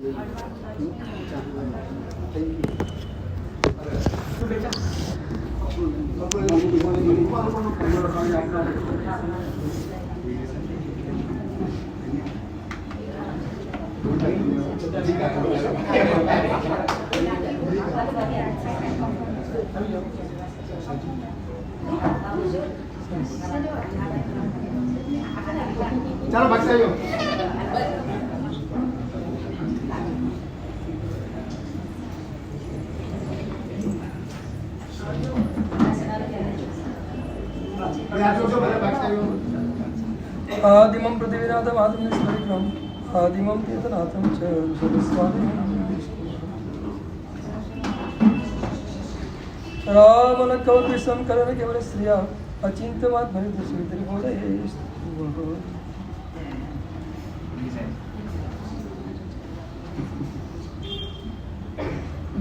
ચાલો ભાગતા આવ્યો. आदिमं पृथ्वीनाथम् आदिमं स्मरित्रम् आदिमं तीर्थनाथं च ऋषभस्वामिनं रामलक्ष्मणकृष्णं करण केवल श्रिया अचिन्त्यमात्मनिर्दोषवित्रिहोदये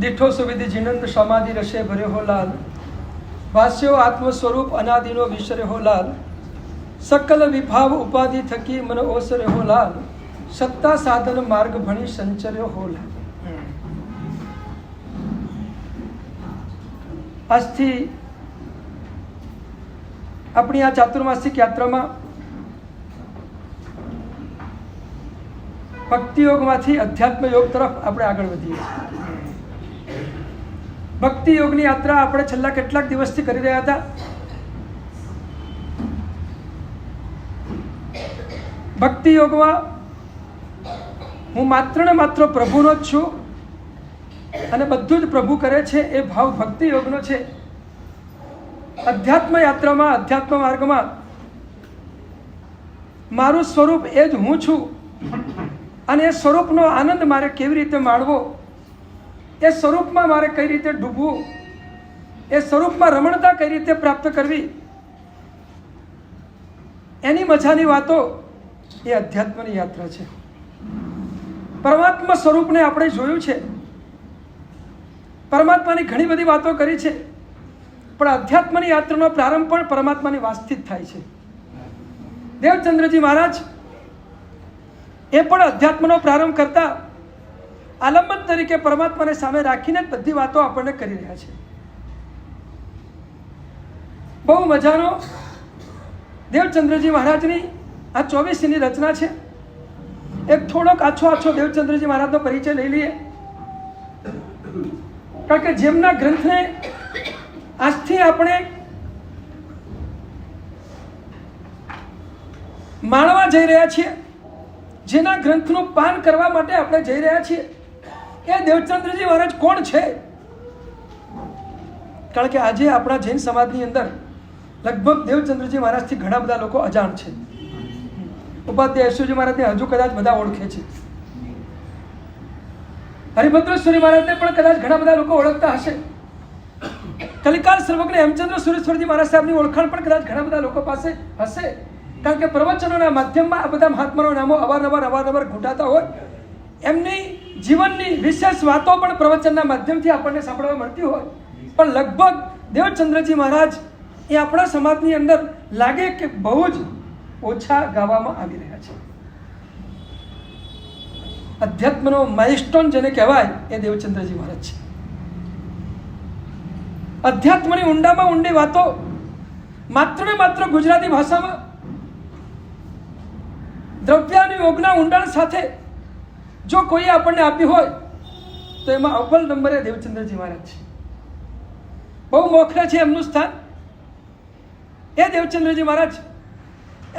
दिठो सुविधि जिनंद समाधि रसे भरे हो लाल भाष्यो आत्म स्वरूप अनादिनो विसरे हो लाल सकल विभाव उपाधि थकी मन ओसरे हो लाल सत्ता साधन मार्ग भणी संचर्यो हो लाल. આજથી આપણી આ ચાતુર્માસિક યાત્રામાં ભક્તિ યોગમાંથી અધ્યાત્મ યોગ તરફ આપણે આગળ વધીએ છીએ. ભક્તિ યોગની યાત્રા આપણે છેલ્લા કેટલાક દિવસથી કરી રહ્યા હતા. ભક્તિ યોગમાં હું માત્ર ને માત્ર પ્રભુનો જ છું અને બધું જ પ્રભુ કરે છે એ ભાવ ભક્તિ યોગનો છે. અધ્યાત્મ યાત્રામાં અધ્યાત્મ માર્ગમાં મારું સ્વરૂપ એ જ હું છું અને એ સ્વરૂપનો આનંદ મારે કેવી રીતે માણવો, એ સ્વરૂપમાં મારે કઈ રીતે ડૂબવું, એ સ્વરૂપમાં રમણતા કઈ રીતે પ્રાપ્ત કરવી, એની મજાની વાતો એ અધ્યાત્મની યાત્રા છે. પરમાત્મા સ્વરૂપને આપણે જોયું છે, પરમાત્માની ઘણી બધી વાતો કરી છે, પણ અધ્યાત્મની યાત્રાનો પ્રારંભ પણ પરમાત્માની વાસથી જ થાય છે. દેવચંદ્રજી મહારાજ એ પણ અધ્યાત્મનો પ્રારંભ કરતા આલંબન તરીકે પરમાત્માને સામે રાખીને જ બધી વાતો આપણને કરી રહ્યા છે. બહુ મજાનો દેવચંદ્રજી મહારાજની આ 24ની રચના છે. એક થોડોક આછો દેવચંદ્રજી મહારાજનો પરિચય લઈ લઈએ, કારણ કે જેમના ગ્રંથને આજથી આપણે માણવા જઈ રહ્યા છીએ, જેના ગ્રંથનું પાન કરવા માટે આપણે જઈ રહ્યા છીએ, એ દેવચંદ્રજી મહારાજ કોણ છે? કારણ કે આજે આપણા જૈન સમાજની અંદર લગભગ દેવચંદ્રજી મહારાજથી ઘણા બધા લોકો અજાણ છે. ઉપાધ્યાય યશુજી મહારાજને હજુ કદાચ બધા ઓળખે છે. હરિભદ્રેશ્વરી મહારાજને પણ કદાચ ઘણા બધા લોકો ઓળખતા હશે. કલિકાલ સર્વજ્ઞ હેમચંદ્ર સુરેશ્વરજી મહારાજ સાહેબની ઓળખાણ પણ કદાચ ઘણા બધા લોકો પાસે હશે, કારણ કે પ્રવચનોના માધ્યમમાં આ બધા મહાત્માના નામો અવારનવાર ઘૂંટાતા હોય. એમની જીવનની વિશેષ વાતો પણ પ્રવચનના માધ્યમથી આપણને સાંભળવા મળતી હોય, પણ લગભગ દેવચંદ્રજી મહારાજ એ આપણા સમાજની અંદર લાગે કે બહુ જ ઓછા ગાવામાં આવી રહ્યા છે. અધ્યાત્મનો માઇલસ્ટોન જેને કહેવાય એ દેવચંદ્રજી મહારાજ છે. અધ્યાત્મની ઊંડામાં ઊંડી વાતો માત્ર ને માત્ર ગુજરાતી ભાષામાં દ્રવ્યાની યોગના ઊંડાણ સાથે જો કોઈ આપણને આપી હોય તો એમાં અવ્વલ નંબરે દેવચંદ્રજી મહારાજ છે. બહુ મોખરે છે એમનું સ્થાન. એ દેવચંદ્રજી મહારાજ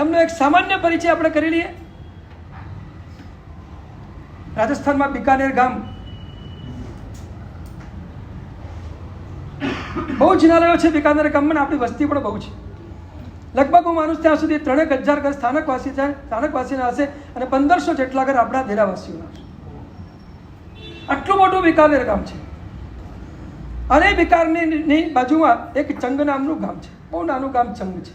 એમનો એક સામાન્ય પરિચય આપણે કરી લઈએ. રાજસ્થાનમાં બિકાનેર ગામ બહુ જિનાલયો છે. બિકાનેર ગામમાં આપણી વસ્તી પણ બહુ છે. લગભગ હું માનું ત્યાં સુધી 3000 ઘર સ્થાનકવાસીના હશે અને 1500 જેટલા ઘર આપણા દેરાવાસીઓના હશે. આટલું મોટું બિકાનેર ગામ છે. અને બિકાનેરની બાજુમાં એક ચંગ નામનું ગામ છે. બહુ નાનું ગામ ચંગ છે.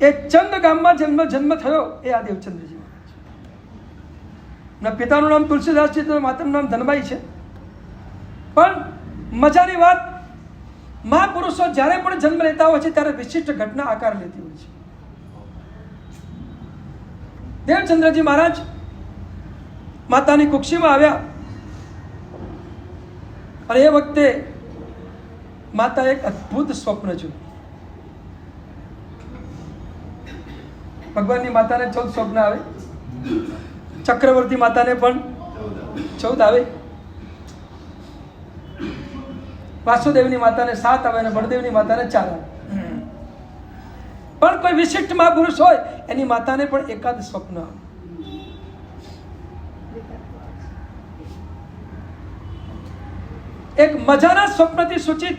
એ ચંગ ગામમાં જન્મ થયો એ આ દેવચંદ્રજી મહારાજ. એમના પિતાનું નામ તુલસીદાસજી તો માતાનું નામ ધનબાઈ છે. પણ મજાની વાત, મહાપુરુષો જ્યારે પણ જન્મ લેતા હોય છે ત્યારે વિશિષ્ટ ઘટના આકાર લેતી હોય છે. દેવચંદ્રજી મહારાજ માતાની કુક્ષીમાં આવ્યા અને એ વખતે માતા એક અદ્ભુત સ્વપ્ન જોયું. ભગવાનની માતાને 14 સ્વપ્ન આવે, ચક્રવર્તી માતાને પણ 14 આવે, વાસુદેવની માતાને 7 આવે અને બળદેવની માતાને 4 આવે. પણ કોઈ વિશિષ્ટ મહાપુરુષ હોય એની માતાને પણ એકાદ સ્વપ્ન આવે. એક મજાના સ્વપ્નથી સૂચિત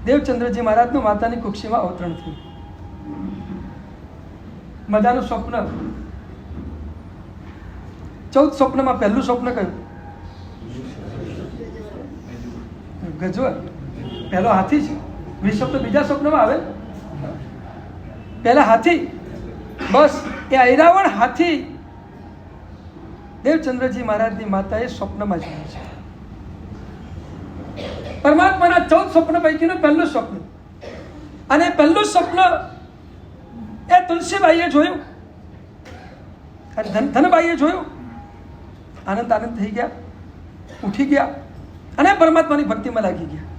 દેવચંદ્રજી મહારાજનું માતાની કુક્ષીમાં અવતરણ થયું. મજાનું સ્વપ્ન. 14 સ્વપ્નમાં પહેલું સ્વપ્ન કયું? ગજબ. પહેલો હાથી છે. 20 સ્વપ્ન બીજા સ્વપ્નમાં આવે. પહેલા હાથી. બસ એ ઐરાવણ હાથી દેવચંદ્રજી મહારાજની માતાએ સ્વપ્નમાં જોયું છે. પરમાત્માના 14 સ્વપ્ન પૈકીનું પહેલું સ્વપ્ન. અને પહેલું સ્વપ્ન એ તુલસીબાઈએ જોયું, ધનબાઈએ જોયું. આનંદ થઈ ગયા, ઉઠી ગયા અને પરમાત્માની ભક્તિમાં લાગી ગયા.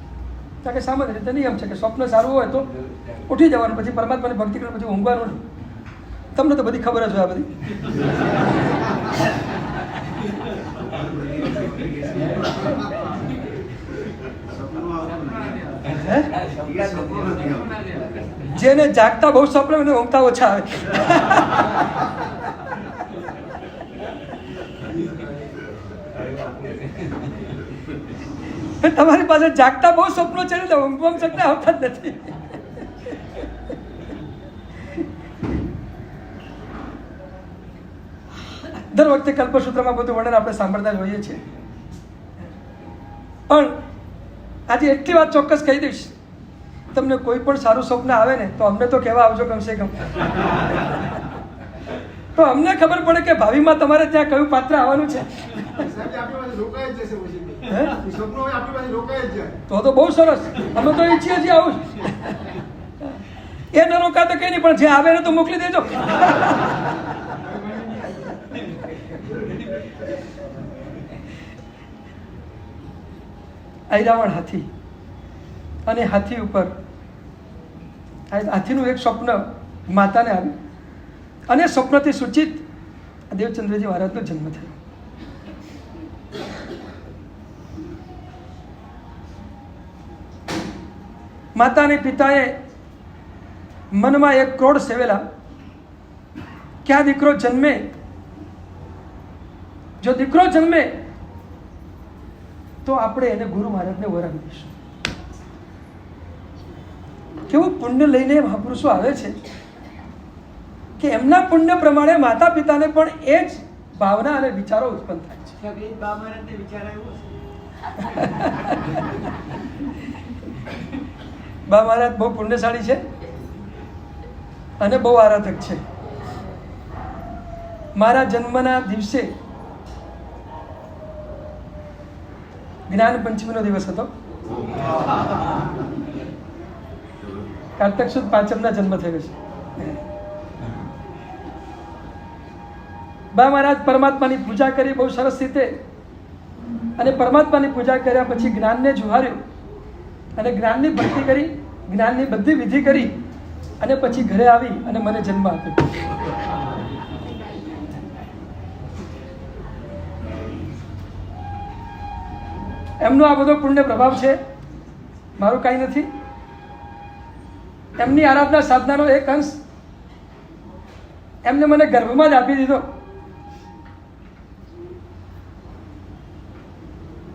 કારણ કે સામાન્ય રીતે નિયમ છે કે સ્વપ્ન સારું હોય તો ઉઠી જવાનું, પછી પરમાત્માની ભક્તિ કરીને પછી ઊંઘવાનું નહીં. તમને તો બધી ખબર જ હોય આ બધી. જેને જાગતા બહુ સ્વપ્ન એને ઊંઘતા ઓછા આવે. તમારી પાસે જાગતા બહુ સ્વપ્નો છે ને ઊંઘવામાં શકતા આવતા જ નથી. દર વખતે કલ્પસૂત્રમાં બધું વર્ણન આપણે સાંભળતા જ હોઈએ છીએ. પણ આજે એટલી વાત ચોક્કસ કહી દઈશ, તમને કોઈ પણ સારું સ્વપ્ન આવે ને તો અમને તો કહેવા આવજો કમસે કમ. તો અમને ખબર પડે કે ભાવિમાં તમારે ત્યાં કયું પાત્ર આવવાનું છે. તો બહુ સરસ. અમે તો ઈચ્છીએ છીએ આવું. એ ન રોકા તો કઈ નહીં, પણ જે આવે ને તો મોકલી દેજો. ઐરાવણ હાથી અને હાથી ઉપર હાથીનું એક સ્વપ્ન માતાને આવ્યું અને સ્વપ્નથી સૂચિત દેવચંદ્રજી મહારાજનો જન્મ થયો. માતા અને પિતાએ મનમાં એક ક્રોધ સેવેલા કે આ દીકરો જન્મે, જો દીકરો જન્મે તો આપણે એને ગુરુ મહારાજને વરાવી દઈશું. કેવું પુણ્ય લઈને મહાપુરુષો આવે છે કે એમના પુણ્ય પ્રમાણે માતા પિતાને પણ એ જ ભાવના અને વિચારો ઉત્પન્ન થાય છે. બા મહારાજ બહુ પુણ્યશાળી છે અને બહુ આરાધક છે. મારા જન્મના દિવસે જ્ઞાન પંચમીનો દિવસ હતો. કાર્તક સુદ પાંચમના જન્મ થયો છે. બા મહારાજ પરમાત્માની પૂજા કરી બહુ સરસ રીતે, અને પરમાત્માની પૂજા કર્યા પછી જ્ઞાનને જુહાર્યું અને જ્ઞાનની ભક્તિ કરી, જ્ઞાનની બધી વિધિ કરી અને પછી ઘરે આવી અને મને જન્મ આપ્યો. એમનો આ બધો પુણ્ય પ્રભાવ છે, મારું કાંઈ નથી. એમની આરાધના સાધનાનો એક અંશ એમને મને ગર્ભમાં જ આપી દીધો.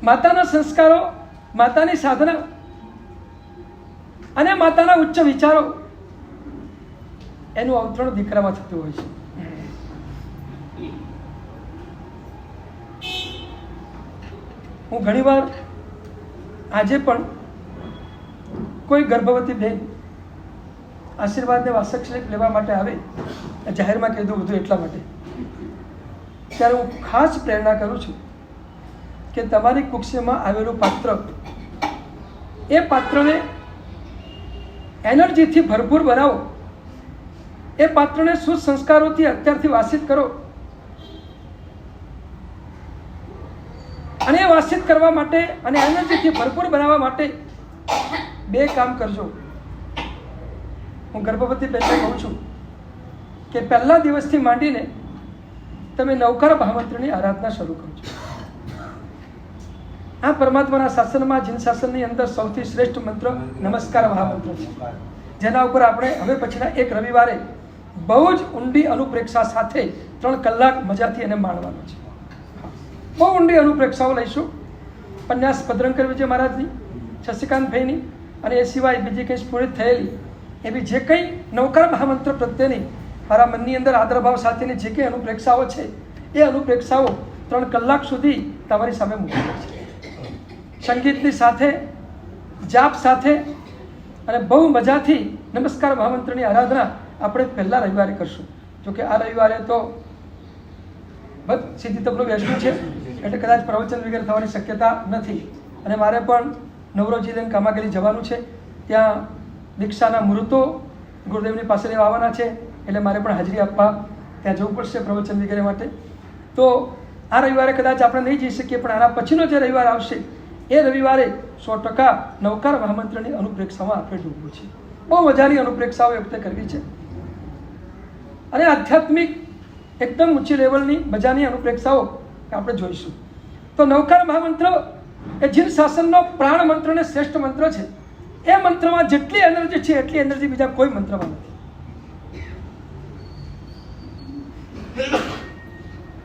માતાના સંસ્કારો, માતાની સાધના અને માતાના ઉચ્ચ વિચારો, એનું અવતરણ દીકરામાં થતું હોય છે. હું ઘણીવાર આજે પણ કોઈ ગર્ભવતી બહેન આશીર્વાદને વાસક્ષેપ લેવા માટે આવે, જાહેરમાં કહી દઉં બધું એટલા માટે, ત્યારે હું ખાસ પ્રેરણા કરું છું કે તમારી કુક્ષીમાં આવેલું પાત્ર, એ પાત્રને એનર્જીથી ભરપૂર બનાવો. એ પાત્રને સુસંસ્કારોથી અત્યારથી વાસિત કરો અને એ વાતચીત કરવા માટે અને એનર્જીથી ભરપૂર બનાવવા માટે 2 કામ કરજો. હું ગર્ભવતી બહેનને કહું છું કે પહેલા દિવસથી માંડીને તમે નવકાર મહામંત્રની આરાધના શરૂ કરજો. આ પરમાત્માના શાસનમાં જીન શાસનની અંદર સૌથી શ્રેષ્ઠ મંત્ર નમસ્કાર મહામંત્ર છે, જેના ઉપર આપણે હવે પછીના એક રવિવારે બહુ જ ઊંડી અનુપ્રેક્ષા સાથે 3 કલાક મજાથી એને માણવાનો છે. બહુ ઊંડી અનુપ્રેક્ષાઓ લઈશું. ઉપન્યાસ ભદ્રંકર વિજય મહારાજની, શશિકાંતભાઈની અને એ સિવાય બીજી કંઈ સ્ફુરિત થયેલી એવી જે કંઈ નવકાર મહામંત્ર પ્રત્યેની મારા મનની અંદર આદરભાવ સાથેની જે કંઈ અનુપ્રેક્ષાઓ છે એ અનુપ્રેક્ષાઓ 3 કલાક સુધી તમારી સામે મૂકેલી છે. સંગીતની સાથે, જાપ સાથે અને બહુ મજાથી નમસ્કાર મહામંત્રની આરાધના આપણે પહેલા રવિવારે કરશું. જોકે આ રવિવારે તો બસ સીધી તબલું બેસવું છે એટલે કદાચ પ્રવચન વગેરે થવાની શક્યતા નથી. અને મારે પણ નવરોજી લઈને કામાગલી જવાનું છે. ત્યાં દીક્ષાના મુહૂર્તો ગુરુદેવની પાસે લેવા આવવાના છે, એટલે મારે પણ હાજરી આપવા ત્યાં જવું પડશે પ્રવચન વગેરે માટે. તો આ રવિવારે કદાચ આપણે નહીં જઈ શકીએ, પણ આના પછીનો જે રવિવાર આવશે એ રવિવારે 100% નવકાર મહામંત્રની અનુપ્રેક્ષામાં આપણે ડૂબવું છે. બહુ મજાની અનુપ્રેક્ષાઓ એ વખતે કરવી છે અને આધ્યાત્મિક એકદમ ઊંચી લેવલની મજાની અનુપ્રેક્ષાઓ આપણે જોઈશું. તો નવકાર મહામંત્ર એ જીન શાસનનો પ્રાણ મંત્ર અને શ્રેષ્ઠ મંત્ર છે. એ મંત્રમાં જેટલી એનર્જી છે એટલી એનર્જી બીજા કોઈ મંત્રમાં નથી.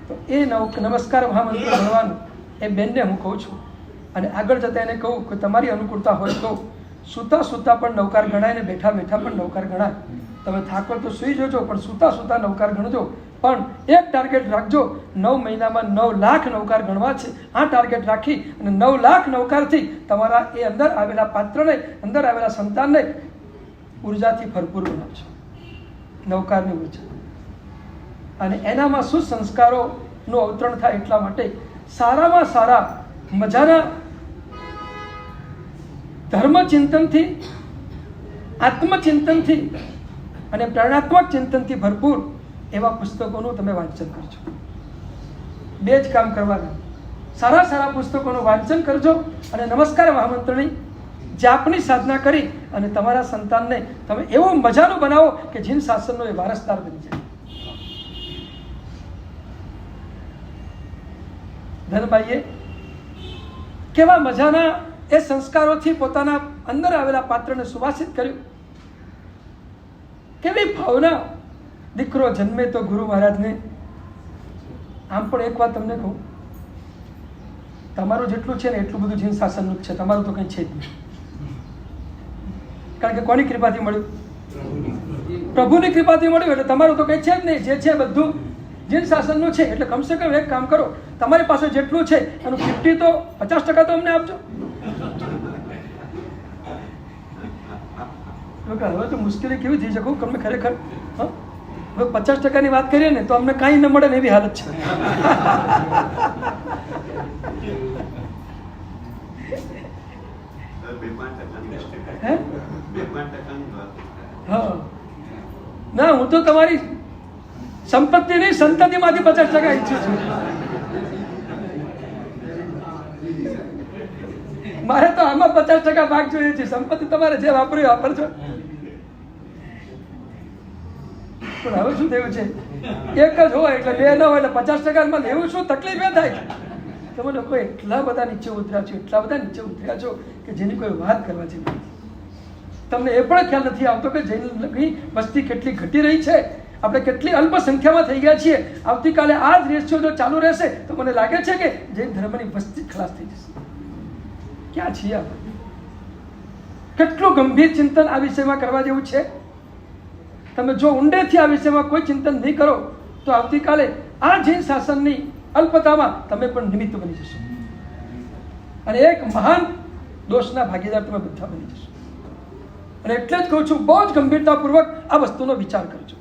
તો એ નમસ્કાર મહામંત્ર ભણવાનું એ બેનને હું કહું છું. અને આગળ જતા એને કહું કે તમારી અનુકૂળતા હોય તો સૂતા સૂતા પણ નવકાર ગણાય ને બેઠા બેઠા પણ નવકાર ગણાય. તમે થાકો તો સૂઈ જજો, પણ સૂતા સૂતા નવકાર ગણજો. પણ એક ટાર્ગેટ રાખજો, 9 મહિનામાં 9 લાખ નવકાર ગણવા છે. આ ટાર્ગેટ રાખી અને 9 લાખ નવકારથી તમારા એ અંદર આવેલા પાત્રને, અંદર આવેલા સંતાનને ઉર્જાથી ભરપૂર બનાવજો. નવકારની ઉર્જા અને એનામાં શું સંસ્કારોનું અવતરણ થાય એટલા માટે સારામાં સારા મજાના ધર્મચિંતનથી, આત્મચિંતનથી અને પ્રેરણાત્મક ચિંતનથી ભરપૂર એવા પુસ્તકોનું તમે વાંચન કરજો. 2 જ કામ કરવાના. સારા સારા પુસ્તકોનું વાંચન કરજો અને નમસ્કાર મહામંત્રની જાપની સાધના કરી અને તમારા સંતાનને તમે એવું મજાનું બનાવો કે જીન શાસનનો એ વારસદાર બની જાય. ધનભાઈએ કેવા મજાના એ સંસ્કારોથી પોતાના અંદર આવેલા પાત્રને સુવાસિત કર્યું. કેવી ભાવના. દીકરો જન્મે તો ગુરુ મહારાજને. આમ પણ એક વાત તમને કહું, તમારું જેટલું છે ને એટલું બધું જીન શાસનનું જ છે, તમારું તો કંઈ છે જ નહીં. કારણ કે કોની કૃપાથી મળ્યું? પ્રભુની કૃપાથી મળ્યું. એટલે તમારું તો કંઈ છે જ નહીં. જે છે બધું જીન શાસનનું છે. એટલે કમસે કમ એક કામ કરો, તમારી પાસે જેટલું છે એનું 50 તો 50% તો અમને આપજો. હવે તો મુશ્કેલી કેવી થઈ શકું તમને ખરેખર. હા, હવે 50%ની વાત કરીએ ને તો અમને કાંઈ ન મળે ને એવી હાલત છે. હા ના, હું તો તમારી સંપત્તિની સંતતિમાંથી 50% ઈચ્છું છું. મારે તો આમાં 50% ભાગ જોઈએ છે. સંપત્તિ તમારે જે વાપર્યું વાપરજો. પણ હવે શું થયું છે, એક જ હોય એટલે 2 ન હોય એટલે 50%માં લેવું શું તકલીફ એ થાય. તમે લોકો એટલા બધા નીચે ઉતર્યા છો, એટલા બધા નીચે ઉતર્યા છો કે જેની કોઈ વાત કરવા જેવી નથી. તમને એ પણ ખ્યાલ નથી આવતો કે જૈનની વસ્તી કેટલી ઘટી રહી છે. આપણે કેટલી અલ્પ સંખ્યામાં થઈ ગયા છીએ. આવતીકાલે આ જ રેશિયો જો ચાલુ રહેશે તો મને લાગે છે કે જૈન ધર્મની વસ્તી ખલાસ થઈ જશે. ક્યાં છીએ આપણે? કેટલું ગંભીર ચિંતન આ વિષયમાં કરવા જેવું છે. તમે જો ઊંડેથી આ વિષયમાં કોઈ ચિંતન નહીં કરો તો આવતીકાલે આ જૈન શાસનની અલ્પતામાં તમે પણ નિમિત્ત બની જશો અને એક મહાન દોષના ભાગીદાર તમે બધા બની જશો. અને એટલે જ કહું છું, બહુ જ ગંભીરતાપૂર્વક આ વસ્તુનો વિચાર કરજો.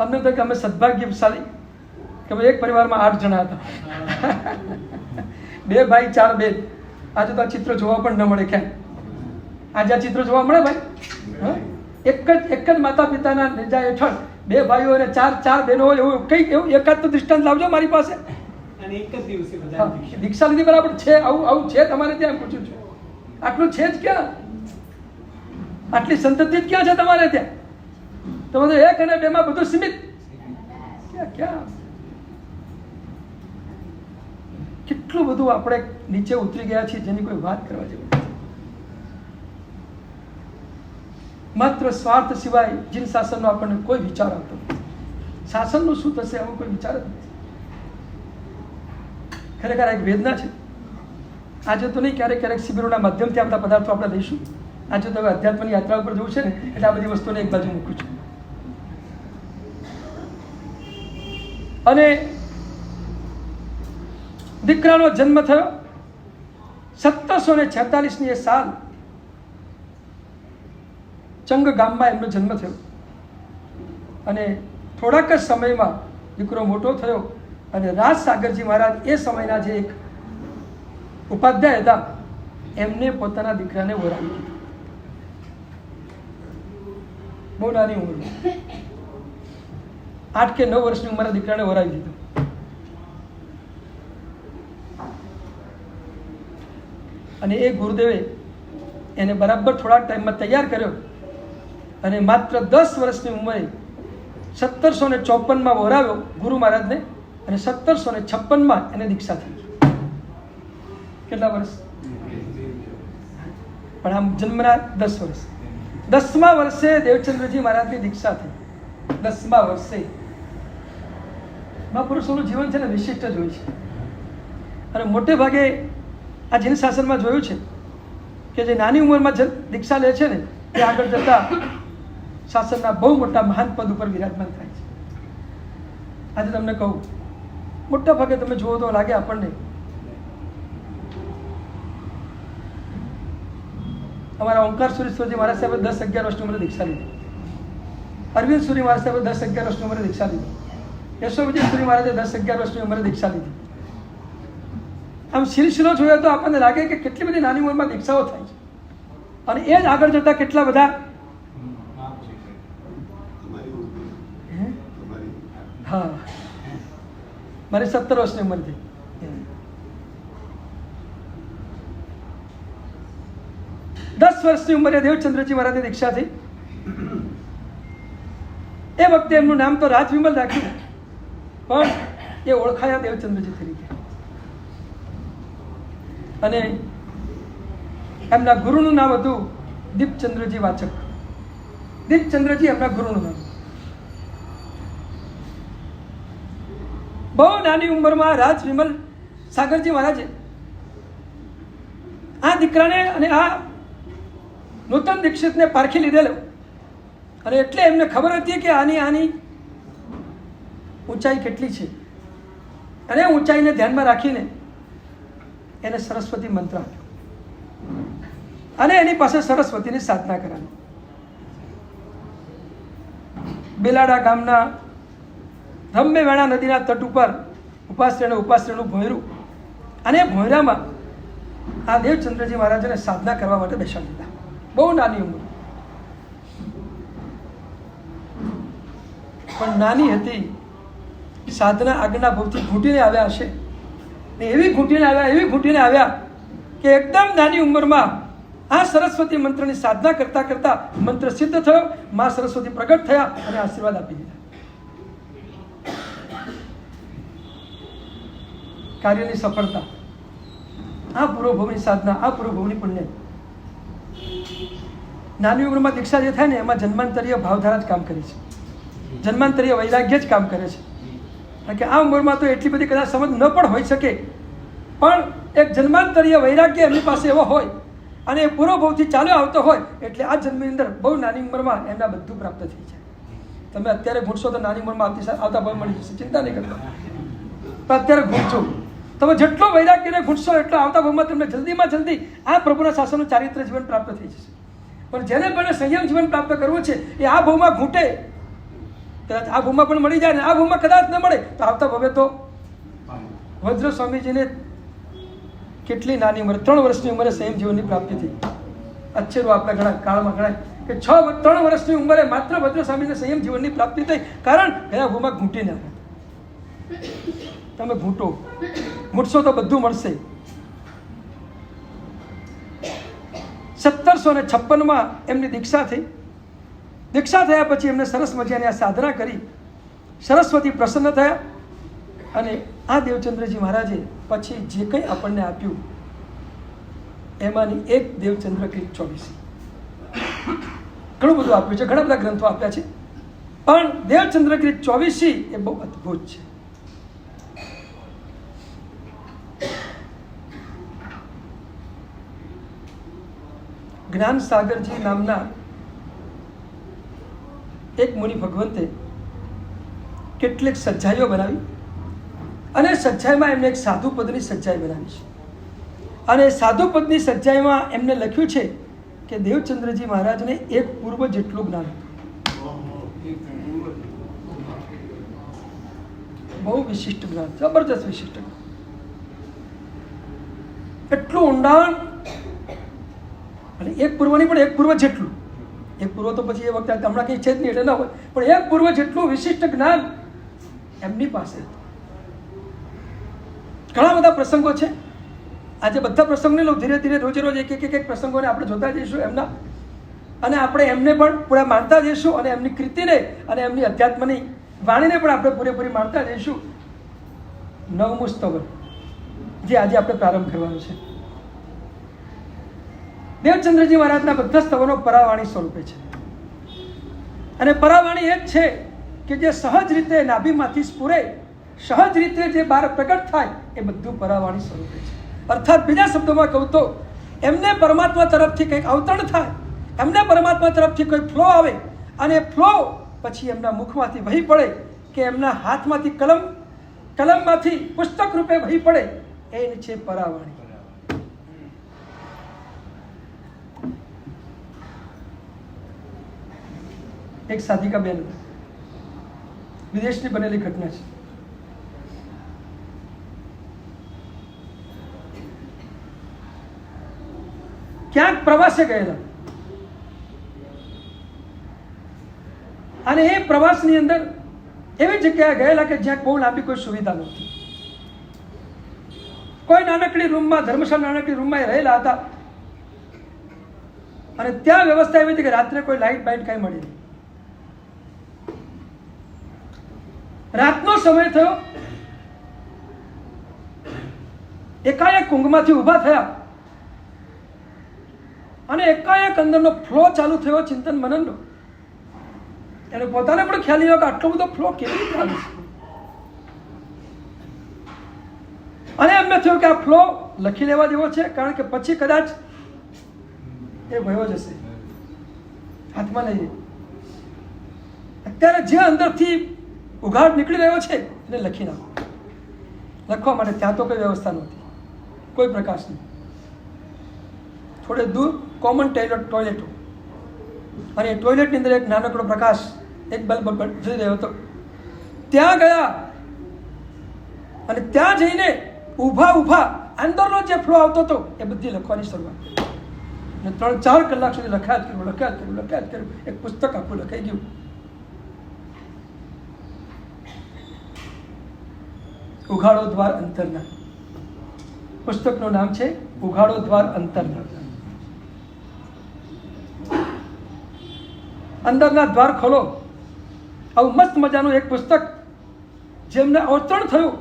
અમને તો કે અમે સદભાગ્યશાળી કે ભાઈ એક પરિવારમાં 8 જણા હતા. 2 ભાઈ 4 બેન. આજે તો આ ચિત્ર જોવા પણ ન મળે. ક્યાં આજે આ ચિત્ર જોવા મળે ભાઈ? એક જ માતા પિતાના નેજા હેઠળ 2 ભાઈઓ અને 4 બહેનો હોય એવું કંઈક એવું એકાદ તો દૃષ્ટાંત લાવજો મારી પાસે. અને એક જ દિવસે બધા હા, દીક્ષા લીધી બરાબર છે, આવું છે તમારે ત્યાં? પૂછું છું, આટલું છે જ ક્યાં? આટલી સંતતિ જ ક્યાં છે તમારે ત્યાં? તમે તો 1 અને 2 માં બધું સીમિત. ક્યાં કેટલું બધું આપણે નીચે ઉતરી ગયા છીએ જેની કોઈ વાત કરવા જેવી નથી. માત્ર સ્વાર્થ સિવાય જીન શાસનનો આપણને કોઈ વિચાર આવતો નથી. શાસનનું શું થશે આવો કોઈ વિચાર જ નથી. ખરેખર એક વેદના છે. આજે તો નહીં, ક્યારેક ક્યારેક શિબિરોના માધ્યમથી આપણા પદાર્થો આપણે દઈશું. આજે તો હવે અધ્યાત્મની યાત્રા ઉપર જવું છે ને, એટલે આ બધી વસ્તુને એક બાજુ મૂકું છું. અને દીકરાનો જન્મ થયો 1746ની એ સાલ ચંગ ગામમાં એમનો જન્મ થયો. અને થોડાક જ સમયમાં દીકરો મોટો થયો અને રાજ સાગરજી મહારાજ એ સમયના જે એક ઉપાધ્યાય હતા એમને પોતાના દીકરાને વરાવી દીધો. બહુ નાની ઉંમરમાં 8 કે 9 વર્ષની ઉંમરે દીકરાને વરાવી દીધો. અને એ ગુરુદેવે એને બરાબર થોડા ટાઈમમાં તૈયાર કર્યો અને માત્ર 10 વર્ષની ઉંમરે 1754માં વરાવ્યો ગુરુ મહારાજને અને 1756માં એને દીક્ષા થઈ. કેટલા વર્ષ? પણ આમ જન્મના 10 વર્ષ. 10મા વર્ષે દેવચંદ્રજી મહારાજની દીક્ષા થઈ. 10મા વર્ષે. મહાપુરુષોનું જીવન છે ને વિશિષ્ટ જ હોય છે. અને મોટે ભાગે આ જીન શાસનમાં જોયું છે કે જે નાની ઉંમરમાં દીક્ષા લે છે ને એ આગળ જતા શાસનના બહુ મોટા મહાન પદ ઉપર વિરાજમાન થાય છે. આજે તમને કહું, મોટા ભાગે તમે જુઓ તો લાગે આપણને અમારા ઓમકાર સુરેશ્વરજી મહારાજ સાહેબે 10-11 વર્ષની ઉંમરે દીક્ષા લીધી. અરવિંદ સુરી મહારાજ સાહેબે 10-11 વર્ષની ઉંમરે દીક્ષા લીધી. યશો વિજય સુરી મહારાજે 10-11 વર્ષની ઉંમરે દીક્ષા લીધી. આમ સિલસિલો જોયો તો આપણને લાગે કે કેટલી બધી નાની ઉંમરમાં દીક્ષાઓ થાય છે અને એ જ આગળ જતા કેટલા બધા. હા, મારી 17 વર્ષની ઉંમર થઈ. 10 વર્ષની ઉંમરે દેવચંદ્રજી મહારાજની દીક્ષા થઈ. એ વખતે એમનું નામ તો રાજવિમલ રાખ્યું, પણ એ ઓળખાયા દેવચંદ્રજી તરીકે. અને એમના ગુરુનું નામ હતું દીપચંદ્રજી વાચક. દીપચંદ્રજી એમના ગુરુનું નામ. બહુ નાની ઉંમરમાં રાજ વિમલ સાગરજી મહારાજે આ દીકરાને અને આ નૂતન દીક્ષિતને પારખી લીધેલો અને એટલે એમને ખબર હતી કે આની ઊંચાઈ કેટલી છે. અને ઊંચાઈને ધ્યાનમાં રાખીને એને સરસ્વતી મંત્ર આપ્યો અને એની પાસે સરસ્વતીની સાધના કરાવી. બેલાડા ગામના રમ્યવેણા નદીના તટ ઉપર ઉપાશ્રેનું ભોંયરું અને ભોંયરામાં આ દેવચંદ્રજી મહારાજને સાધના કરવા માટે બેસાડી દીધા. બહુ નાની ઉંમર, પણ નાની હતી. સાધના આજ્ઞા ભાવથી ઘૂંટીને આવ્યા હશે ને એવી ઘૂંટીને આવ્યા કે એકદમ નાની ઉંમરમાં આ સરસ્વતી મંત્રની સાધના કરતા કરતા મંત્ર સિદ્ધ થયો. મા સરસ્વતી પ્રગટ થયા અને આશીર્વાદ આપી દીધા. કાર્યની સફળતા, આ પૂર્વભૂમિની સાધના, આ પૂર્વભૂમિની પુણ્ય. નાની ઉંમરમાં દીક્ષા જે થાય ને એમાં જન્માંતરીય ભાવધારા જ કામ કરે છે, જન્માંતરીય વૈરાગ્ય જ કામ કરે છે. કારણ કે આ ઉંમરમાં તો એટલી બધી કદાચ સમજ ન પણ હોઈ શકે, પણ એક જન્માંતરીય વૈરાગ્ય એમની પાસે એવો હોય અને એ પૂર્વભાવથી ચાલ્યો આવતો હોય એટલે આ જન્મની અંદર બહુ નાની ઉંમરમાં એમના બધું પ્રાપ્ત થઈ જાય. તમે અત્યારે ઘૂંટશો તો નાની ઉંમરમાં આવતા ભાવ મળી જશે, ચિંતા નહીં કરતા. પણ અત્યારે ઘૂંટશો, તમે જેટલો વૈરાગ્યને ઘૂંટશો એટલો આવતા ભાવમાં તમને જલ્દીમાં જલ્દી આ પ્રભુના શાસનનું ચારિત્ર જીવન પ્રાપ્ત થઈ જશે. પણ જેને પણ સંયમ જીવન પ્રાપ્ત કરવું છે એ આ ભાવમાં ઘૂંટે. કદાચ આ ભાવમાં પણ મળી જાય ને આ ભાવમાં કદાચ ન મળે તો આવતા ભાવે તો વજ્ર સ્વામીજીને કેટલી નાની ઉંમરે 3 વર્ષની ઉંમરે સંયમ જીવનની પ્રાપ્તિ થઈ. અચ્છેરું આપણા ઘણા કાળમાં ગણાય કે 3 વર્ષની ઉંમરે માત્ર વજ્ર સ્વામીને સંયમ જીવનની પ્રાપ્તિ થઈ, કારણ ગયા ભાવમાં ઘૂંટીને આવ્યા. તમે ઘૂંટશો તો બધું મળશે. 1756 એમની દીક્ષા થઈ. દીક્ષા થયા પછી એમને સરસ મજાની આ સાધના કરી. સરસ્વતી પ્રસન્ન થયા અને આ દેવચંદ્રજી મહારાજે પછી જે કંઈ આપણને આપ્યું એમાંની એક દેવચંદ્ર કીર્ત 24 ઘણું બધું આપ્યું છે, ઘણા બધા ગ્રંથો આપ્યા છે, પણ દેવચંદ્ર કીર્ત 24 એ બહુ અદ્ભુત છે. જ્ઞાન સાગરજી નામના એક મુનિ ભગવંતે કેટલીક સજ્જાઈઓ બનાવી અને સજ્જાઈમાં એમને એક સાધુ પદની સજ્જાઈ બનાવી છે. અને સાધુ પદની સજ્જાઈમાં એમને લખ્યું છે કે દેવચંદ્રજી મહારાજને એક પૂર્વ જેટલું જ્ઞાન હતું. બહુ વિશિષ્ટ જ્ઞાન, જબરજસ્ત વિશિષ્ટ જ્ઞાન, એટલું ઊંડાણ. અને એક પૂર્વ નહીં પણ એક પૂર્વ જેટલું. એક પૂર્વ તો પછી એ વખતે હમણાં કંઈ છે જ નહીં એટલે ના હોય, પણ એક પૂર્વ જેટલું વિશિષ્ટ જ્ઞાન એમની પાસે. ઘણા બધા પ્રસંગો છે. આજે બધા પ્રસંગને લો, ધીરે ધીરે રોજે રોજ એક એક પ્રસંગોને આપણે જોતા જઈશું એમના, અને આપણે એમને પણ પૂરા માનતા જઈશું અને એમની કૃતિને અને એમની અધ્યાત્મની વાણીને પણ આપણે પૂરેપૂરી માનતા જઈશું. 9મું સ્તવન જે આજે આપણે પ્રારંભ કરવાનો છે. દેવચંદ્રજી મહારાજના બધા સ્તવનો પરાવાણી સ્વરૂપે છે. અને પરાવાણી એ જ છે કે જે સહજ રીતે નાભીમાંથી સ્ફુરે, સહજ રીતે જે બહાર પ્રગટ થાય એ બધું પરાવાણી સ્વરૂપે છે. અર્થાત બીજા શબ્દોમાં કહું તો એમને પરમાત્મા તરફથી કંઈક અવતરણ થાય, એમને પરમાત્મા તરફથી કોઈ ફ્લો આવે અને ફ્લો પછી એમના મુખમાંથી વહી પડે કે એમના હાથમાંથી કલમમાંથી પુસ્તક રૂપે વહી પડે, એ છે પરાવાણી. એક સાધિકા બેન, વિદેશની બનેલી ઘટના છે. ક્યાંક પ્રવાસે ગયેલા અને એ પ્રવાસની અંદર એવી જગ્યાએ ગયેલા કે જ્યાં બહુ લાંબી કોઈ સુવિધા નહોતી. કોઈ નાનકડી રૂમમાં, ધર્મશાળા નાનકડી રૂમમાં એ રહેલા હતા. અને ત્યાં વ્યવસ્થા એવી હતી કે રાત્રે કોઈ લાઇટ બાઇટ કાંઈ મળી નહીં. રાતનો સમય થયો, એકાએક ઊંઘમાંથી ઊભા થયા અને એકાએક અંદરનો ફ્લો ચાલુ થયો ચિંતન મનનનો. એને પોતાને પણ ખ્યાલ આવ્યો કે આટલો બધો ફ્લો કેવી રીતે આવે છે. અને એમને થયું કે આ ફ્લો લખી લેવા જેવો છે, કારણ કે પછી કદાચ એ વયો જશે, હાથમાં નહીં રહે. અત્યારે જે અંદરથી ઉઘાડ નીકળી રહ્યો છે એને લખી નાખો. લખવા માટે ત્યાં તો કોઈ વ્યવસ્થા નહોતી, કોઈ પ્રકાશ નહીં. થોડે દૂર કોમન ટોયલેટો, અને એ ટોયલેટની અંદર એક નાનકડો પ્રકાશ, એક બલ્બ જઈ રહ્યો હતો. ત્યાં ગયા અને ત્યાં જઈને ઊભા અંદરનો જે ફ્લો આવતો હતો એ બધી લખવાની શરૂઆત કરી. અને 3-4 કલાક સુધી લખ્યા જ કર્યું. એક પુસ્તક આખું લખાઈ ગયું. ઉઘાડો દ્વાર અંતરના. પુસ્તકનું નામ છે ઉઘાડો દ્વાર અંતરના. અંદરના દ્વાર ખોલો. આવું મસ્ત મજાનું એક પુસ્તક જેમને અવતરણ થયું,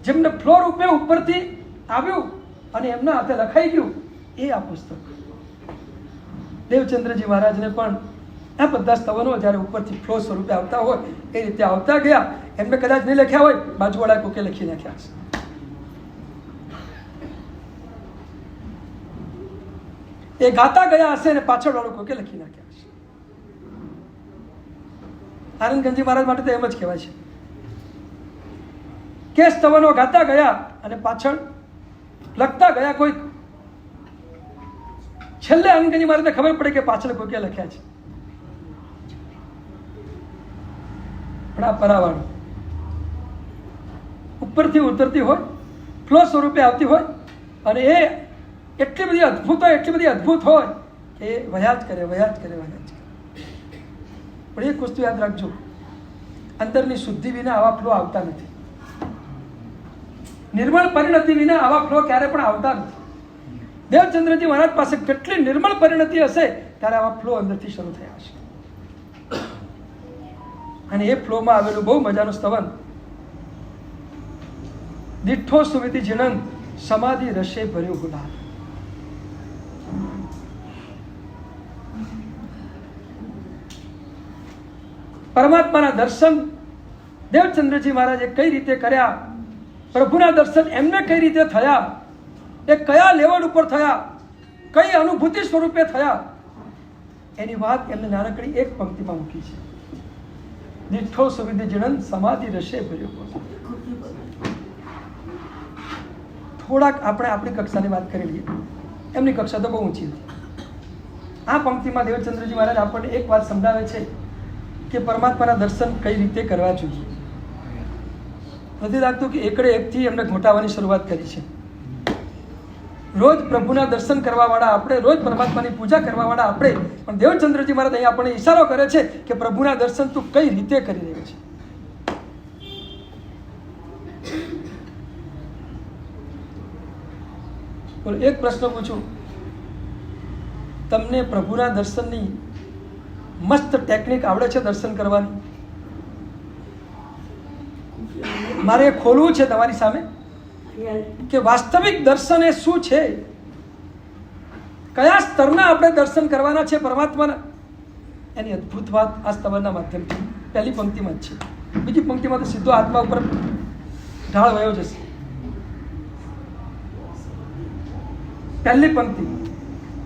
જેમને ફ્લોર ઉપરથી આવ્યું અને એમના હાથે લખાઈ ગયું, એ આ પુસ્તક. દેવચંદ્રજી મહારાજને પણ આ બધા સ્તવનો જ્યારે ઉપરથી ફ્લો સ્વરૂપે આવતા હોય એ રીતે આવતા ગયા. એમને કદાચ નહીં લખ્યા હોય, બાજુવાળા કોકે લખી નાખ્યા છે. એ ગાતા ગયા હશે અને પાછળવાળો કોકે લખી નાખ્યા હશે. આનંદગંજી મહારાજ માટે તો એમ જ કહેવાય છે કે સ્તવનો ગાતા ગયા અને પાછળ લખતા ગયા કોઈ. છેલ્લે આનંદગંજી મહારાજને ખબર પડે કે પાછળ કોકે લખ્યા છે. પણ આ પરાવાણી ઉપરથી ઉતરતી હોય, ફ્લો સ્વરૂપે આવતી હોય, અને એ એટલી બધી અદ્ભુત હોય કે એ વયા જ કરે. પણ એક વસ્તુ યાદ રાખજો, અંદરની શુદ્ધિ વિના આવા ફ્લો આવતા નથી. નિર્મળ પરિણતિ વિના આવા ફ્લો ક્યારે પણ આવતા નથી. દેવચંદ્રજી મહારાજ પાસે કેટલી નિર્મળ પરિણતિ હશે ત્યારે આવા ફ્લો અંદરથી શરૂ થયા હશે. અને એ ફ્લોમાં આવેલું બહુ મજાનું સ્તવન, દીઠો સુવિધિ જીણન સમાધિ રસે ભર્યું ગુલાલ. પરમાત્માના દર્શન દેવચંદ્રજી મહારાજે કઈ રીતે કર્યા, પ્રભુના દર્શન એમને કઈ રીતે થયા, એ કયા લેવલ ઉપર થયા, કઈ અનુભૂતિ સ્વરૂપે થયા, એની વાત એમને નાનકડી એક પંક્તિમાં મૂકી છે. દીઠો સુવિધિ જીણન સમાધિ રસે ભર્યું ગુલાલ. થોડાક આપણે આપણી કક્ષાની વાત કરી લઈએ. એમની કક્ષા તો બહુ ઊંચી હતી. આ પંક્તિમાં દેવચંદ્રજી મહારાજ આપણને એક વાત સમજાવે છે કે પરમાત્માના દર્શન કઈ રીતે કરવા જોઈએ. નથી લાગતું કે એકડે એકથી એમને ઘોટાવાની શરૂઆત કરી છે. રોજ પ્રભુના દર્શન કરવાવાળા આપણે, રોજ પરમાત્માની પૂજા કરવાવાળા આપણે, પણ દેવચંદ્રજી મહારાજ અહીં આપણને ઈશારો કરે છે કે પ્રભુના દર્શન તું કઈ રીતે કરી રહ્યો છે. એક પ્રશ્ન પૂછું, તમને પ્રભુના દર્શનની મસ્ત ટેકનિક આવડે છે દર્શન કરવાની? મારે ખોલવું છે તમારી સામે કે વાસ્તવિક દર્શન એ શું છે, કયા સ્તરના આપણે દર્શન કરવાના છે પરમાત્માના. એની અદ્ભુત વાત આ સ્તવનના માધ્યમથી પહેલી પંક્તિમાં જ છે. બીજી પંક્તિમાં તો સીધો આત્મા ઉપર ઢાળ વયો જશે. પહેલી પંક્તિ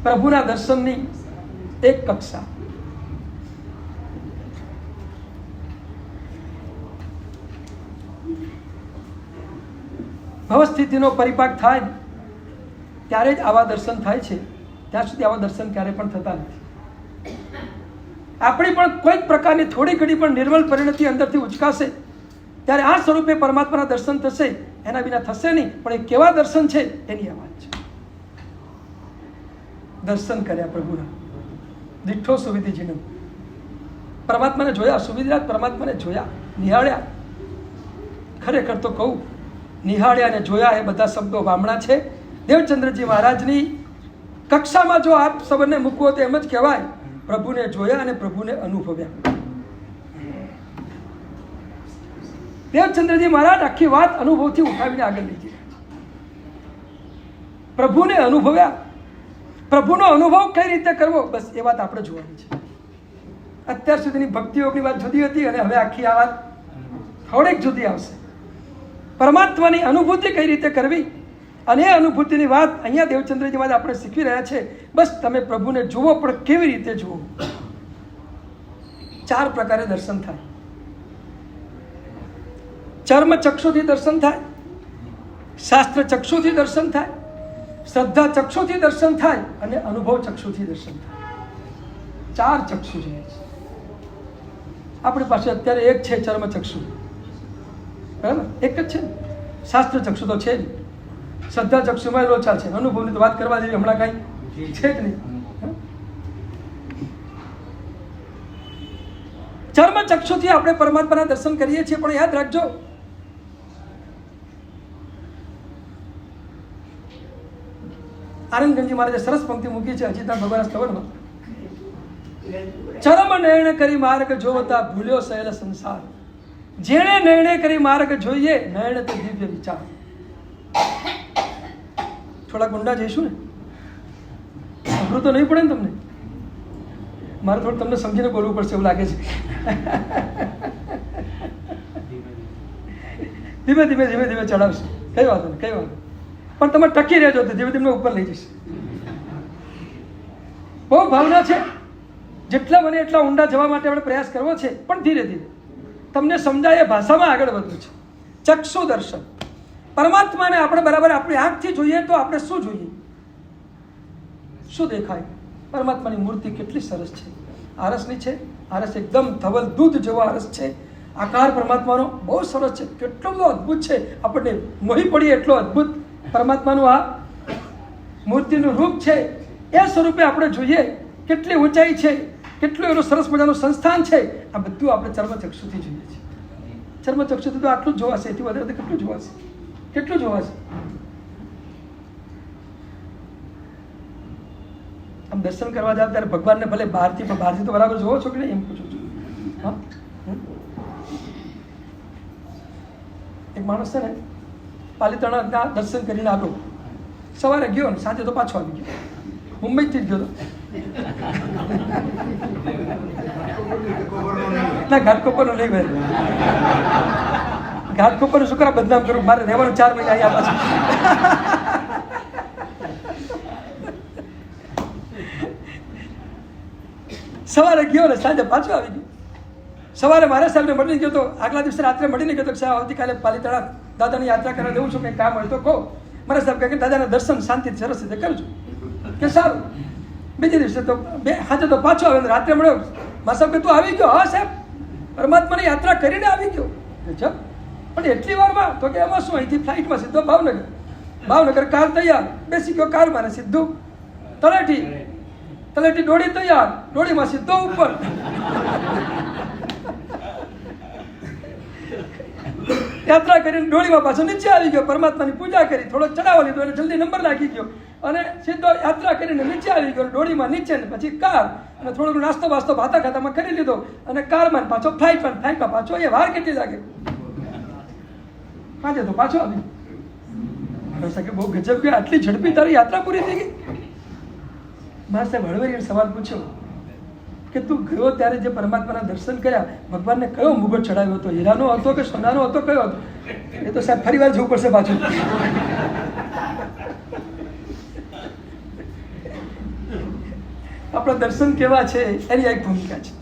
પ્રભુના દર્શનની એક કક્ષા. ભવસ્થિતિનો પરિપાક થાય ત્યારે જ આવા દર્શન થાય છે, ત્યાં સુધી આવા દર્શન ક્યારે પણ થતા નથી. આપણી પણ કોઈક પ્રકારની થોડી ઘડી પણ નિર્મળ પરિણતિ અંદરથી ઉચકાશે ત્યારે આ સ્વરૂપે પરમાત્માના દર્શન થશે. એના વિના થશે નહીં. પણ એ કેવા દર્શન છે એની આ વાત છે. દર્શન કર્યા પ્રભુના, દીઠો સુવિધિ જીણન. પરમાત્માને જોયા, સુવિધિરાજ પરમાત્માને જોયા, નિહાળ્યા. ખરેખર તો કહું, નિહાળ્યા અને જોયા એ બધા શબ્દો વામણા છે. દેવચંદ્રજી મહારાજની કક્ષામાં જો આ શબ્દને મૂકવો તો એમ જ કહેવાય, પ્રભુને જોયા અને પ્રભુને અનુભવ્યા. દેવચંદ્રજી મહારાજ આખી વાત અનુભવથી ઉઠાવીને આગળ લઈ ગયા. પ્રભુને અનુભવ્યા. પ્રભુનો અનુભવ કઈ રીતે કરવો, બસ એ વાત આપણે જોવાની છે. અત્યાર સુધીની ભક્તિયોગની વાત જુદી હતી અને હવે આખી આ વાત થોડીક જુદી આવશે. પરમાત્માની અનુભૂતિ કઈ રીતે કરવી અને એ અનુભૂતિની વાત અહીંયા દેવચંદ્રજી મહારાજ આપણે શીખવી રહ્યા છે. બસ તમે પ્રભુને જુઓ, પણ કેવી રીતે જુઓ. 4 પ્રકારે દર્શન થાય. ચર્મ ચક્ષુથી દર્શન થાય, શાસ્ત્ર ચક્ષુથી દર્શન થાય, શ્રદ્ધા ચક્ષુથી દર્શન થાય અને અનુભવ ચક્ષુથી દર્શન થાય. 4 ચક્ષુ છે. આપણી પાસે અત્યારે એક છે ચર્મ ચક્ષુ, બરાબર? એક જ છે ને. શાસ્ત્ર ચક્ષુ તો છે જ, શ્રદ્ધા ચક્ષુમાં લોચા છે, અનુભવની તો વાત કરવા જેવી હમણાં કાંઈ છે જ નહીં. ચર્મ ચક્ષુથી આપણે પરમાત્માના દર્શન કરીએ છીએ, પણ યાદ રાખજો, આનંદગંજી મહારાજે સરસ પંક્તિ મૂકી છે અજીતા ભગવાનના સ્તવનમાં. ચરમ નયન કરી માર્ગ જોવતા ભૂલ્યો સહેલ સંસાર, જેણે નયણે કરી માર્ગ જોઈએ નયન તે દિવ્ય વિચાર. થોડા ગુંડા જઈશું ને, અઘરું તો નહીં પડે ને તમને? મારે થોડું તમને સમજીને બોલવું પડશે એવું લાગે છે. ધીમે ધીમે ધીમે ધીમે ચડાવશે, કઈ વાંધો નહીં, કઈ વાંધો. પણ તમે ટકી રહેજો તો ધીમે ધીમે ઉપર લઈ જશે. બહુ ભાવના છે, જેટલા બને એટલા ઊંડા જવા માટે આપણે પ્રયાસ કરવો છે, પણ ધીરે ધીરે તમને સમજાય એ ભાષામાં આગળ વધવું છે. ચક્ષુ દર્શન. પરમાત્માને આપણે બરાબર આપણી આંખથી જોઈએ તો આપણે શું જોઈએ, શું દેખાય? પરમાત્માની મૂર્તિ કેટલી સરસ છે, આરસની છે. આરસ એકદમ ધવલ દૂધ જેવો આરસ છે. આકાર પરમાત્માનો બહુ સરસ છે, કેટલો બધો અદ્ભુત છે, આપણને મોહી પડીએ એટલો અદ્ભુત પરમાત્માનું આ મૂર્તિનું રૂપ છે. એ સ્વરૂપે આપણે જોઈએ કેટલી ઊંચાઈ છે, કેટલું એનું સરસ મજાનું સંસ્થાન છે. આ બધું આપણે ચર્મચક્ષુથી જોઈએ છીએ. ચર્મચક્ષુથી તો આટલું જ જોવાશે, એથી વધારે કેટલું જોવાશે? કેટલું જોવાશે? આમ દર્શન કરવા જાવ ત્યારે ભગવાનને ભલે બહારથી તો બરાબર જોવો છો કે નહીં એમ પૂછું છું. હા, એક માણસ છે ને પાલીતાણા દર્શન કરીને આવ્યો, સવારે ગયો ને સાંજે તો પાછો આવી ગયો, મુંબઈથી જ ગયો ના ઘાટકોપરનો નહીં ભાઈ, ઘાટકોપરનું શું કરા બદનામ કરું, મારે રહેવાનું 4 મહિના અહીંયા પાછું. સવારે ગયો ને સાંજે પાછો આવી ગયો. સવારે મારા સાહેબને મળી ગયો તો આગલા દિવસે રાત્રે મળીને ગયો તો સાહેબ આવતીકાલે પાલીતાણા દાદાની યાત્રા કરવા જવું છું, કંઈ કામ હોય તો કહો. મારા સાહેબ કહે કે દાદાના દર્શન શાંતિ સરસ રીતે કરજો કે સારું. બીજે દિવસે તો સાંજે તો પાછો આવે, રાત્રે મળ્યો. મારા સાહેબ કે તું આવી ગયો? હા સાહેબ, પરમાત્માની યાત્રા કરીને આવી ગયો. પણ એટલી વારમાં તો કે એમાં શું, અહીંથી ફ્લાઇટમાં સીધો ભાવનગર કાર તૈયાર, બેસી ગયો કારમાં ને સીધું તળેટી ડોળી તૈયાર, ડોળીમાં સીધો ઉપર. યાત્રા કરીને ડોળીમાં પાછો નીચે આવી ગયો, પરમાત્માની પૂજા કરી, થોડો ચડાવો લીધો અને જલ્દી નંબર નાખી ગયો અને સીધો યાત્રા કરીને નીચે આવી ગયો, ડોળીમાં નીચે ને પછી કાર અને થોડો નાસ્તો બાસ્તો ભાતા ખાતામાં કરી લીધો અને કારમાં પાછો ફ્લાઇટમાં પાછો. એ વાર કેટલી લાગે? પાંચે તો પાછો આવી. બહુ ગજબ ગયો, આટલી ઝડપી તારી યાત્રા પૂરી થઈ ગઈ. મારા સાહેબ હળવેરીને સવાલ પૂછ્યો કે તું ગયો ત્યારે જે પરમાત્માના દર્શન કર્યા, ભગવાનને કયો મુગટ ચડાવ્યો હતો? હીરાનો હતો કે સોનાનો હતો, કયો હતો? એ તો સાહેબ ફરી વાર જવું પડશે પાછું. આપણા દર્શન કેવા છે એની એક ભૂમિકા છે.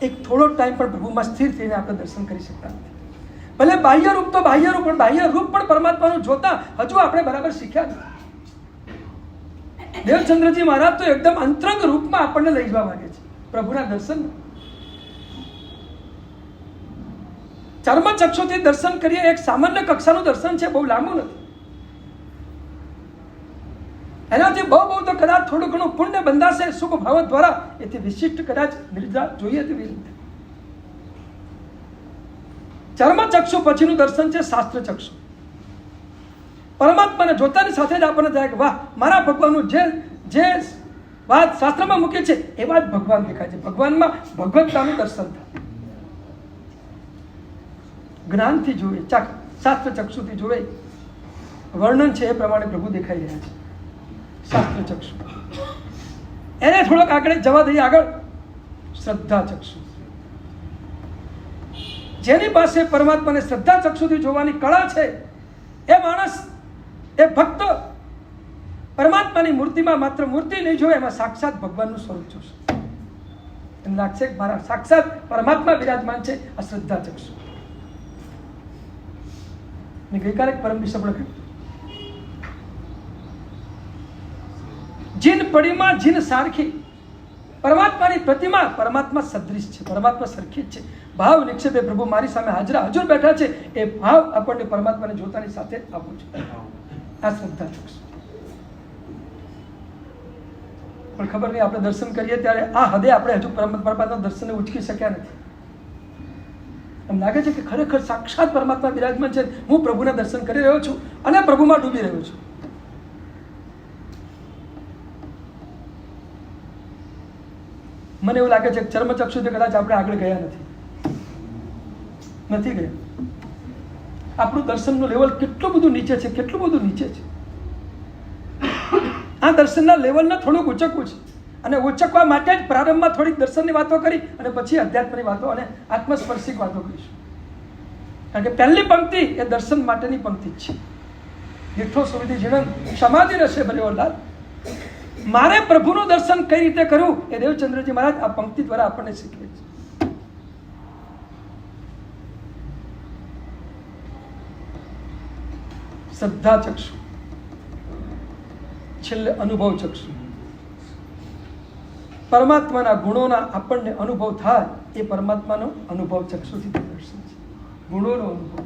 એક થોડો ટાઈમ પણ પ્રભુમાં સ્થિર થઈને આપણે દર્શન કરી શકતા નથી. ભલે બાહ્ય રૂપ તો બાહ્ય રૂપ પણ પરમાત્માનું જોતા હજુ આપણે બરાબર શીખ્યા નથી. દેવચંદ્રજી મહારાજ તો એકદમ અંતરંગ રૂપમાં આપણને લઈ જવા માંગે છે પ્રભુના દર્શન. ચર્મચક્ષુથી દર્શન કરીએ એક સામાન્ય કક્ષાનું દર્શન છે, બહુ લાંબુ નથી. એનાથી બહુ તો કદાચ થોડું ઘણું પુણ્ય બંધાશે શુભ ભાવ દ્વારા, એથી વિશિષ્ટ કદાચ નિર્જા જોઈએ તેવી રીતે. ચર્મચક્ષુ પછીનું દર્શન છે શાસ્ત્ર ચક્ષુ. પરમાત્માને જોતાની સાથે જ આપણને થાય કે વાહ, મારા ભગવાનનું જે વાત શાસ્ત્રમાં મૂકી છે એવા જ ભગવાન દેખાય છે. ભગવાનમાં ભગવત્તાનું દર્શન થાય. જ્ઞાનથી જોવે, શાસ્ત્ર ચક્ષુથી જોવે, વર્ણન છે એ પ્રમાણે પ્રભુ દેખાઈ રહ્યા છે. શાસ્ત્ર ચક્ષુ એને થોડોક આગળ જવા દઈએ. આગળ શ્રદ્ધા ચક્ષુ. જેની પાસે પરમાત્માને શ્રદ્ધા ચક્ષુથી જોવાની કળા છે એ માણસ, એ ભક્ત પરમાત્માની મૂર્તિમાં માત્ર મૂર્તિ નહીં જોવે, એમાં સાક્ષાત ભગવાનનું સ્વરૂપ જોશે. એમ લાગશે કે મારા સાક્ષાત પરમાત્મા વિરાજમાન છે. આ શ્રદ્ધા ચક્ષુ. મેં ગઈકાલે પરમ બિશપ લખ્યું, જીન પડીમાં જીન સારખી. પરમાત્માની પ્રતિમા પરમાત્મા સદૃશ છે, પરમાત્મા સરખી જ છે. ભાવ નિક્ષેપે પ્રભુ મારી સામે હાજર બેઠા છે, એ ભાવ આપણને પરમાત્માને જોતાની સાથે આપવો છે. આ શ્રદ્ધા ચક્ષુ. પણ ખબર નહીં, આપણે દર્શન કરીએ ત્યારે આ હદે આપણે હજુ પરમાત્માના દર્શનને ઉચકી શક્યા નથી. એમ લાગે છે કે ખરેખર સાક્ષાત પરમાત્મા બિરાજમાન છે, હું પ્રભુના દર્શન કરી રહ્યો છું અને પ્રભુમાં ડૂબી રહ્યો છું. મને એવું લાગે છે કે ચર્મચક્ષુથી કદાચ આપણે આગળ ગયા નથી ગયા. આપણું દર્શનનું લેવલ કેટલું બધું નીચે છે, કેટલું બધું નીચે છે. આ દર્શનના લેવલને થોડુંક ઉચકવું છે અને ઉચકવા માટે જ પ્રારંભમાં થોડીક દર્શનની વાતો કરી અને પછી અધ્યાત્મની વાતો અને આત્મસ્પર્શિક વાતો કરીશું. કારણ કે પહેલી પંક્તિ એ દર્શન માટેની પંક્તિ જ છે. દીઠો સુવિધિ જીવન સમાધિ રહેશે ભરેવરદાર. મારે પ્રભુનું દર્શન કઈ રીતે કરવું એ દેવચંદ્રજી મહારાજ આ પંક્તિ દ્વારા આપણને શીખવે છે. શ્રદ્ધા ચક્ષુ, છેલ્લે અનુભવ ચક્ષુ. પરમાત્માના ગુણોના આપણને અનુભવ થાય એ પરમાત્માનો અનુભવ ચક્ષુથી દર્શન છે. ગુણોનો અનુભવ.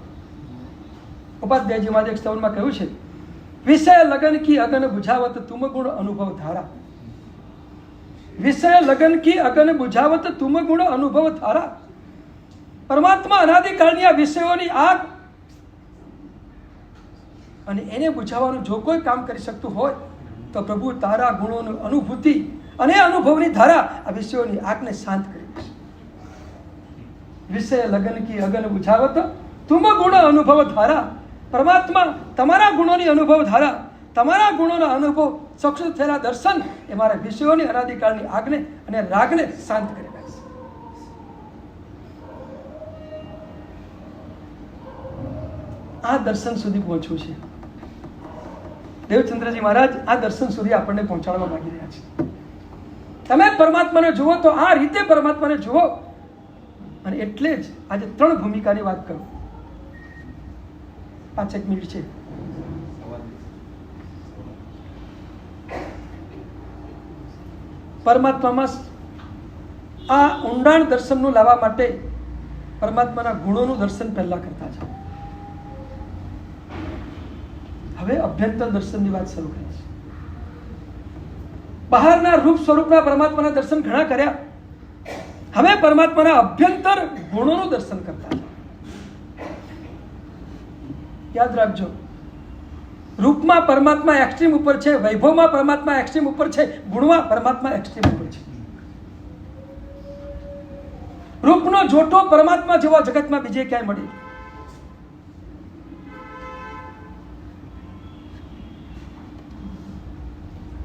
ઉપાધ્યાયજી મહારાજ એક સ્તવનમાં કહ્યું છે, વિષય લગન કી અગન બુઝાવત તુમ ગુણ અનુભવ ધારા. વિષય લગન કી અગન બુઝાવત તુમ ગુણ અનુભવ ધારા. પરમાત્મા અનાદિકાળની આ વિષયોની આગ અને એને બુઝાવવાનું જો કોઈ કામ કરી શકતું હોય તો પ્રભુ તારા ગુણોની અનુભૂતિ અને અનુભવની ધારા આ વિષયોની આગને શાંત કરી દેશે. વિષય લગન કી અગન બુઝાવત તુમ ગુણ અનુભવ ધારા. પરમાત્મા તમારા ગુણોની અનુભવ ધારા, તમારા ગુણોના અનુભવ ચક્ષુ થયેલા દર્શન એ મારા વિષયોની અનાદિકાળની આગને અને રાગને શાંત કરી નાખશે. આ દર્શન સુધી પહોંચવું છે. દેવચંદ્રજી મહારાજ આ દર્શન સુધી આપણને પહોંચાડવા માંગી રહ્યા છે. તમે પરમાત્માને જુઓ તો આ રીતે પરમાત્માને જુઓ. અને એટલે જ આજે 3 ભૂમિકાની વાત કરું. 5 મિનિટ છે. પરમાત્મામાં આ ઊંડાણ દર્શનનું લાવવા માટે પરમાત્માના ગુણોનું દર્શન પહેલા કરતા છે. હવે અભ્યંતર દર્શનની વાત શરૂ કરી છે. બહારના રૂપ સ્વરૂપના પરમાત્માના દર્શન ઘણા કર્યા. હવે પરમાત્માના અભ્યંતર ગુણોનું દર્શન કરતા છે. યાદ રાખજો, રૂપમાં પરમાત્મા એક્સ્ટ્રીમ ઉપર છે, વૈભવમાં પરમાત્મા એક્સ્ટ્રીમ ઉપર છે, ગુણમાં પરમાત્મા એક્સ્ટ્રીમ ઉપર છે. રૂપનો જોટો પરમાત્મા જેવા જગતમાં બીજે ક્યાંય મળે.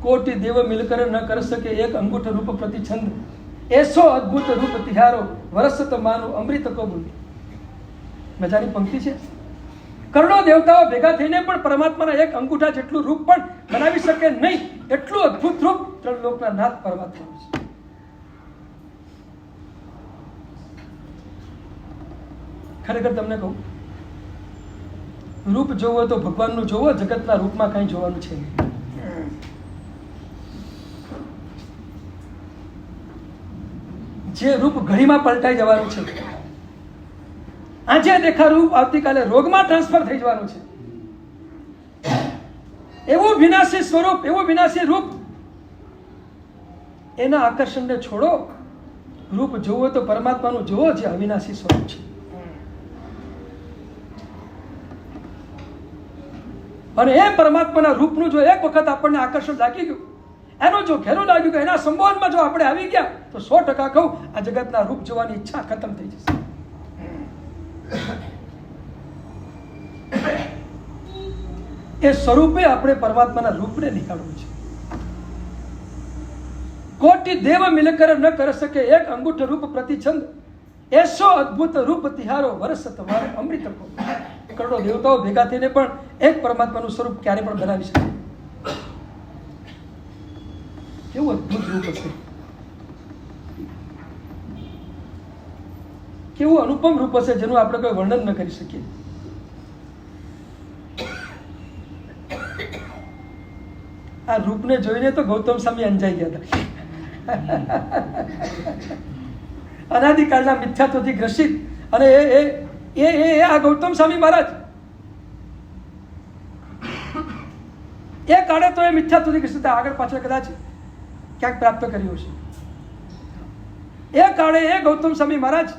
कोटि देव मिलकर न कर सके एक अंगूठ रूप प्रतिछंद, ऐसो अद्भुत रूप तिहारो वरसत मानो अमृत को बूंद. મજાની પંક્તિ છે. કરોડો દેવતાઓ ભેગા થઈને પણ પરમાત્માના એક અંગૂઠા જેટલું રૂપ પણ બનાવી શકે નહીં, એટલું અદ્ભુત રૂપ ત્રણ લોકના નાથ પરમાત્માનું છે. ખરેખર તમને કહું, રૂપ જોવો તો ભગવાનનું જોવો, જગતના રૂપમાં કઈ જોવાનું છે નહીં. જે રૂપ ઘડીમાં પલટાઈ જવાનું છે, આજે દેખા રૂપ આવતીકાલે રોગમાં ટ્રાન્સફર થઈ જવાનું છે, એવું વિનાશી સ્વરૂપ, એવું વિનાશી રૂપ, એના આકર્ષણને છોડો. રૂપ જોવો તો પરમાત્માનું જોવો, જે અવિનાશી સ્વરૂપ છે. અને એ પરમાત્માના રૂપનું જો એક વખત આપણને આકર્ષણ લાગી ગયું, એનું જો ઘેરું લાગ્યું કે એના સંબોધનમાં જો આપણે આવી ગયા, તો 100% કહું, આ જગતના રૂપ જોવાની ઈચ્છા ખતમ થઈ જશે. એ સ્વરૂપે આપણે પરમાત્માના રૂપને નિકાળવું છે. કોટિ દેવ મિલકર ન કર સકે એક અંગૂઠ રૂપ પ્રતિછંદ, એસો અદ્ભુત રૂપ તિહારો વરસ તમારે અમૃત કો. કરોડો દેવતાઓ ભેગા થઈને પણ એક પરમાત્માનું સ્વરૂપ ક્યારે પણ બનાવી શકે. કેવું અદ્ભુત રૂપ હશે, કેવું અનુપમ રૂપ હશે, જેનું આપણે કોઈ વર્ણન ન કરી શકીએ. આ રૂપને જોઈને તો ગૌતમ સ્વામી અંજાઈ ગયા હતા. અનાદિકાળના મિથ્યાત્વથી ગ્રસિત, અને એ આ ગૌતમ સ્વામી મહારાજ એ કાળે તો એ મિથ્યાત્વથી ગ્રસિત, આગળ પાછળ કદાચ ક્યાંક પ્રાપ્ત કર્યું છે. એ કાળે એ ગૌતમ સ્વામી મહારાજ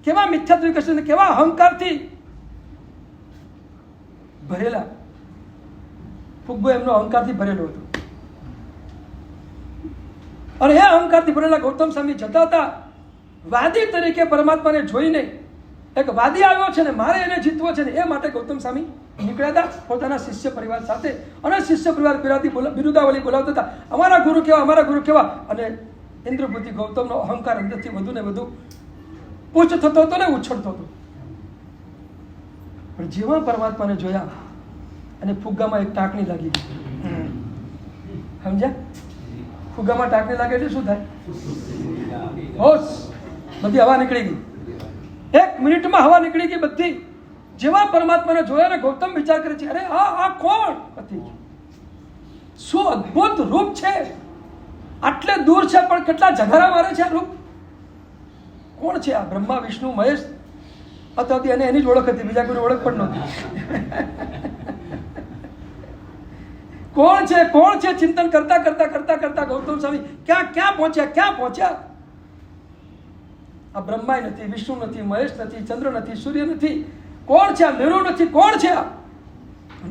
કેવા મિથ્યાત્વ કરશે, કેવા અહંકારથી ભરેલા. ફુગ્ગો એમનો અહંકારથી ભરેલો હતો, અને એ અહંકારથી ભરેલા ગૌતમ સ્વામી જતા હતા. વાદી તરીકે પરમાત્માને જોઈને, એક વાદી આવ્યો છે ને મારે એને જીતવો છે ને, એ માટે ગૌતમ સ્વામી નીકળ્યા હતા પોતાના શિષ્ય પરિવાર સાથે. અને શિષ્ય પરિવાર બિરુદાવલી બોલાવતા હતા, અમારા ગુરુ કેવા, અમારા ગુરુ કેવા. અને ઇન્દ્રભૂતિ ગૌતમનો અહંકાર અંદરથી વધુ ને વધુ પૂછ થતો હતો ને ઉછળતો હતો. પણ જેવા પરમાત્માને જોયા અને ફુગ્ગામાં એક ટાંકણી લાગી. સમજ્યા? ફુગ્ગામાં ટાંકણી લાગે એટલે શું થાય? હોશ, બધી હવા નીકળી ગઈ. 1 મિનિટમાં હવા નીકળી ગઈ બધી. જેવા પરમાત્માને જોયા ને ગૌતમ વિચાર કરે છે, અરે આ કોણ? પતી ગયું. શું અદ્ભુત રૂપ છે! આટલે દૂર છે પણ કેટલા ઝઘડા મારે છે આ રૂપ. કોણ છે આ? બ્રહ્મા, વિષ્ણુ, મહેશ અથવા એને એની જ ઓળખ હતી, બીજા કોઈ ઓળખ પણ નહોતી. કોણ છે, કોણ છે? ચિંતન કરતા કરતા કરતા કરતા ગૌતમ સ્વામી ક્યાં પહોંચ્યા. આ બ્રહ્માય નથી, વિષ્ણુ નથી, મહેશ નથી, ચંદ્ર નથી, સૂર્ય નથી, કોણ છે આ? મેરુ નથી, કોણ છે આ?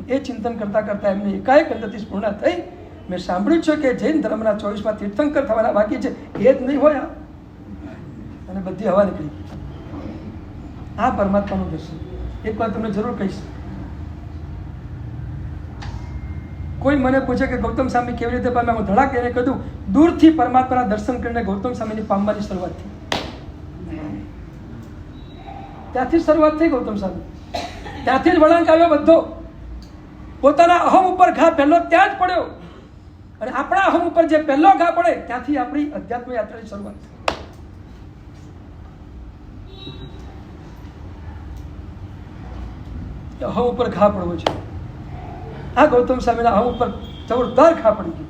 એ ચિંતન કરતા કરતા એમને એકાએક અંદરથી સ્ફૂર્ણા થઈ. મેં સાંભળ્યું છે કે જૈન ધર્મના 24માં તીર્થંકર થવાના બાકી છે, એ જ નહીં હોય અને બધી હવા નીકળી. આ પરમાત્માનું દર્શન. એક વાત તમને જરૂર કહીશ. કોઈ મને પૂછે કે ગૌતમ સ્વામી કેવી રીતે પામ્યા, હું ધડાક એને કહ્યું દૂરથી પરમાત્માના દર્શન કરીને ગૌતમ સ્વામીની પામવાની શરૂઆત થઈ. ત્યાંથી શરૂઆત થઈ ગૌતમ સ્વામી, ત્યાંથી જ વળાંક આવ્યો બધો. પોતાના અહમ ઉપર ઘા પહેલો ત્યાં જ પડ્યો, અને આપણા અહમ ઉપર જે પહેલો ઘા પડે ત્યાંથી આપણી અધ્યાત્મ યાત્રાની શરૂઆત. અહમ ઉપર ઘા પડવો છે. આ ગૌતમ સ્વામીના અહમ ઉપર જોરદાર ઘા પડી ગઈ,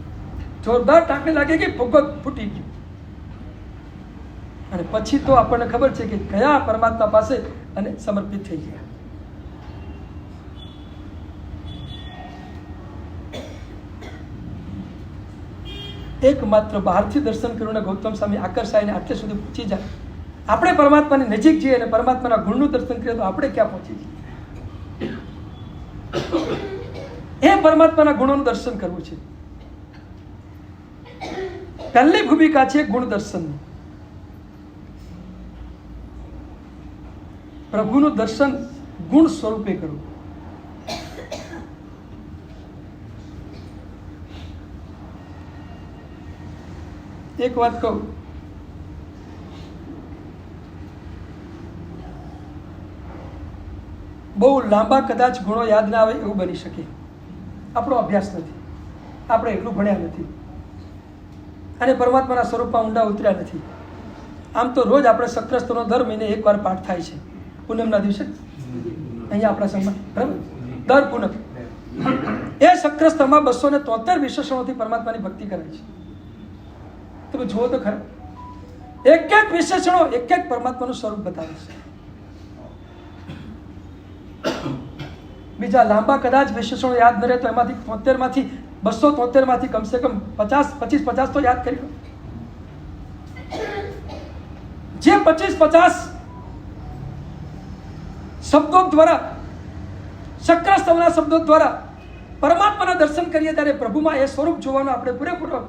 જોરદાર ટાંકણી લાગી ગઈ, ભૂગત ફૂટી ગયું. અને પછી તો આપણને ખબર છે કે કયા પરમાત્મા પાસે અને સમર્પિત થઈ ગયા. એકમાત્ર બહારથી દર્શન કરીને ગૌતમ સ્વામી આકર્ષાઈને આટલે સુધી પહોંચી જાય. આપણે પરમાત્માની નજીક જઈએ અને પરમાત્માના ગુણનું દર્શન કરીએ તો આપણે ક્યાં પહોંચી જઈએ? એ પરમાત્માના ગુણોનું દર્શન કરવું છે. પહેલી ભૂમિકા છે ગુણ દર્શનની. પ્રભુનું દર્શન ગુણ સ્વરૂપે કરવું. એક વાત કહું, બહુ લાંબા કદાચ ગુણો યાદ ના આવે એવું બની શકે. આપણો અભ્યાસ નથી, આપણે એટલું ભણ્યા નથી અને પરમાત્માના સ્વરૂપમાં ઊંડા ઉતર્યા નથી. આમ તો રોજ આપણે સક્રસ્તનો દર મહિને એકવાર પાઠ થાય છે, પૂનમના દિવસે અહીંયા આપણા સંઘમાં, બરાબર? દર પૂનમ એ સક્રસ્તમાં 273 વિશેષણોથી પરમાત્માની ભક્તિ કરાય છે. તમે જુઓ તો ખરા, એક એક વિશેષણો એક એક પરમાત્માનું સ્વરૂપ બતાવે છે. બીજા લાંબા કદાચ વિશેષણો યાદ ન રહે તો એમાંથી 73માંથી 273માંથી કમસે કમ 25 તો યાદ કરી લો. જે 25 શબ્દો દ્વારા, સક્રસ્તવના શબ્દો દ્વારા પરમાત્માના દર્શન કરીએ ત્યારે પ્રભુમાં એ સ્વરૂપ જોવાનો આપણે પૂરેપૂરો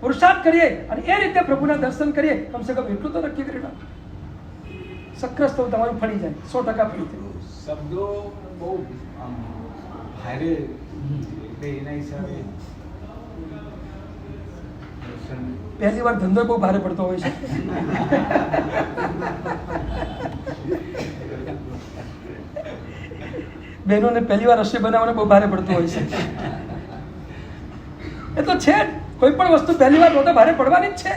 પુરુષાર્થ કરીએ અને એ રીતે પ્રભુના દર્શન કરીએ. કમસે કમ એટલું તો નક્કી કરી લો, સક્રસ્તવ તમારું ફળી જાય, 100% ફળી જાય. શબ્દો બહુ ભારે એટલે એના હિસાબે પહેલી વાર ધંધો બહુ ભારે પડતો હોય છે. બહેનોને પહેલી વાર રસોઈ બનાવવાનું બહુ ભારે પડતું હોય છે. એ તો છે, કોઈ પણ વસ્તુ પહેલી વાર તો ભારે પડવાની જ છે.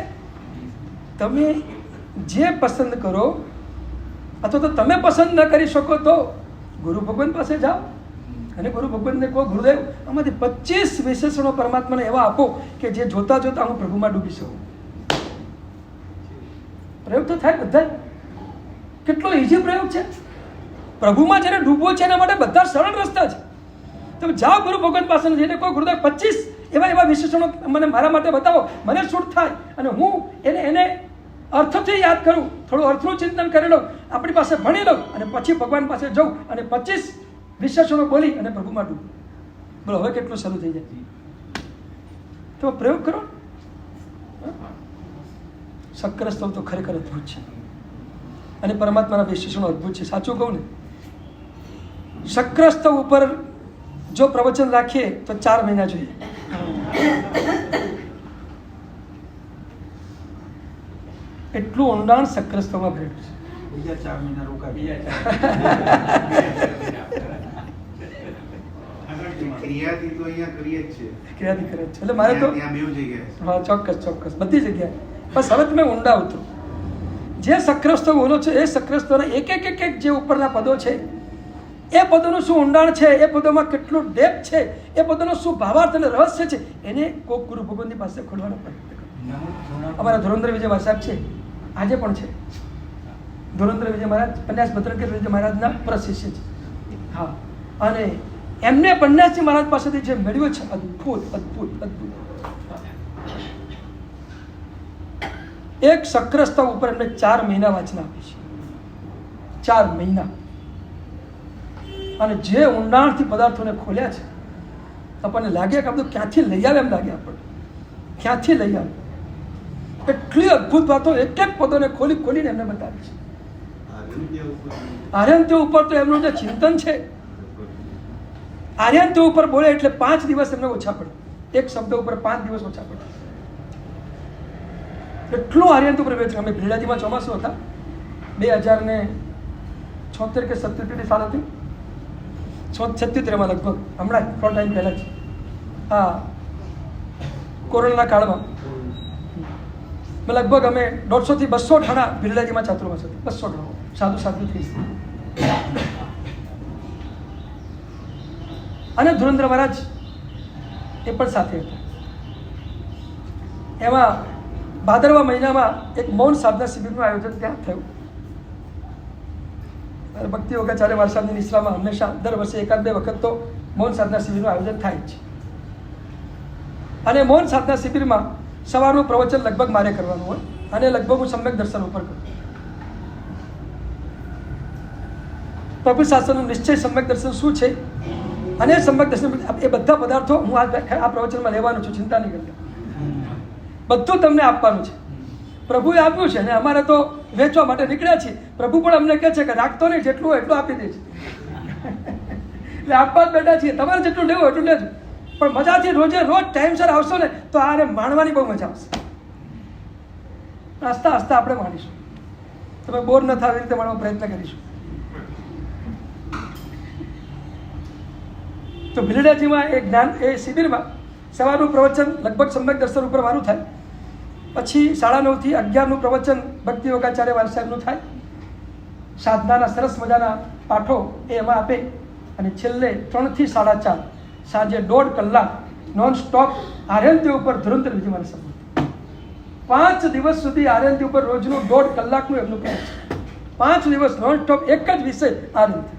તમે જે પસંદ કરો અથવા તો તમે પસંદ ન કરી શકો તો ગુરુ ભગવાન પાસે જાઓ અને ગુરુ ભગવાનને કહો, ગુરુદેવ આમાંથી 25 વિશેષણો પરમાત્માને એવા આપો કે જે જોતા જોતા હું પ્રભુમાં ડૂબી શકું. પ્રયોગ તો થાય બધા. કેટલો ઈઝી પ્રયોગ છે. પ્રભુમાં જેને ડૂબવું છે એના માટે બધા સરળ રસ્તા છે. તમે જાઓ ગુરુ ભગવાન પાસે જઈને કહો, ગુરુદેવ 25 એવા વિશેષણો મને મારા માટે બતાવો, મને છૂટ થાય અને હું એને અર્થથી યાદ કરું, થોડું અર્થનું ચિંતન કરી લઉં, આપણી પાસે ભણી લઉં અને પછી ભગવાન પાસે જાઉં અને 25 વિશેષણો બોલી અને પ્રભુમાં ડૂબું. બોલો હવે કેટલું શરૂ થઈ જાય? તો પ્રયોગ કરો. સક્રસ્તવ તો ખરેખર અદ્ભુત છે અને પરમાત્માના વિશેષણો અદ્ભુત છે. સાચું કહું ને, સક્રસ્તવ ઉપર જો પ્રવચન રાખીએ તો 4 મહિના જોઈએ. એટલું ઊંડાણ સક્રસ્તવમાં ભરેલું છે. બીજા 4 મહિના રોકાય. ક્રિયાથી તો અહીંયા કરીએ જ છે. ક્રિયાથી કરે છે એટલે મારે તો ત્યાં બેવ જગ્યાએ. હા, ચોક્કસ બધી જગ્યાએ. બસ હવે તમે ઊંડા ઉતરો. જે સક્રસ્તવ બોલો છો એ સક્રસ્તવના એક જે ઉપરના પદો છે એ પદોનું શું ઊંડાણ છે, એ પદોમાં કેટલું ડેપ્થ છે, એ પદોનો શું ભાવાર્થ અને રહસ્ય છે, એને કોક ગુરુ ભગવાનની પાસે ખોલવાનો પ્રયત્ન કરો. અમારા ધોરંદર વિજય મહારાજ સાહેબ છે, આજે પણ છે. ધોરંદર વિજય મહારાજ પન્યાસ ભદ્રંકર વિજય મહારાજના પ્રશિષ્ય છે. હા, અને એમને પન્યાસજી મહારાજ પાસેથી જે મેળવ્યો છે અદ્ભુત. એક શક્રસ્તવ ઉપર એમને 4 મહિના વાંચના આપી છે. 4 મહિના. અને જે ઊંડાણથી પદાર્થોને ખોલ્યા છે, આપણને લાગે કે આ બધું ક્યાંથી લઈ આવે એમ લાગે આપણને. ક્યાંથી લઈ આવે? એટલી અદ્ભુત વાતો એક એક પદોને ખોલીને એમને બતાવી છે. આર્યંત્ય ઉપર તો એમનું જે ચિંતન છે, આર્યંત્ય ઉપર બોલે એટલે 5 દિવસ એમને ઓછા પડે. એક શબ્દ ઉપર 5 દિવસ ઓછા પડે. એટલું આર્યંત્ય ઉપર વેચ. અમે ભીલાજીમાં ચોમાસું હતા 2076 કે 77 સાલ હતી, 77માં લગભગ, હમણાં થોડો ટાઈમ પહેલાં જ, હા કોરોનાના કાળમાં લગભગ અમે 150 થી 200 ઠાણા ભીલાજીમાં ચાતુર્માસ હતી. 200 ઠાણા સાધુ સાધુ થઈ. અને ધુરંધર મહારાજ એ પણ સાથે હતા. એમાં ભાદરવા મહિનામાં એક મૌન સાધના શિબિરનું આયોજન ત્યાં થયું. ભક્તિ યોગાચાર્ય વારસાની નિશ્રામાં હંમેશા દર વર્ષે 1-2 વખત તો મૌન સાધના શિબિરનું આયોજન થાય છે. અને મૌન સાધના શિબિરમાં સવારનું પ્રવચન લગભગ મારે કરવાનું હોય અને લગભગ હું સમ્યક દર્શન ઉપર કરું. પ્રભુ શાસ્ત્રનું નિશ્ચય સમ્યક દર્શન શું છે અને સમ્યક દર્શન એ બધા પદાર્થો હું આ પ્રવચનમાં લેવાનું છું. ચિંતા નહીં કરતા, બધું તમને આપવાનું છે. પ્રભુએ આપ્યું છે અને અમારે તો વેચવા માટે નીકળ્યા છીએ. પ્રભુ પણ અમને કહે છે કે રાખતો નહીં, જેટલું હોય એટલું આપી દે છે. એટલે આપવા જ બેઠા છીએ. તમારે જેટલું લેવું એટલું લેજો, પણ મજાથી રોજ ટાઈમસર આવશો ને તો આને માણવાની બહુ મજા આવશે. આસ્તા આસ્તા આપણે માણીશું. તમે બોર ન થાવ એ રીતે માણવાનો પ્રયત્ન કરીશું. તો ભીલડાજીમાં એ જ્ઞાન એ શિબિરમાં સવારનું પ્રવચન લગભગ સમ્યક દર્શન ઉપર મારું થાય. પછી 9:30 થી 11નું પ્રવચન ભક્તિ યોગાચાર્ય વાલ સાહેબનું થાય. સાધનાના સરસ મજાના પાઠો એ એમાં આપે. અને છેલ્લે 3 થી 4:30 સાંજે 1.5 કલાક નોન સ્ટોપ આર્યંત્ય ઉપર ધુરંધર વિજય મારા સંબંધ. 5 દિવસ સુધી આર્યંત્ય ઉપર રોજનું 1.5 કલાકનું એમનું કહે છે. 5 દિવસ નોન સ્ટોપ એક જ વિષય આર્યંત્ય.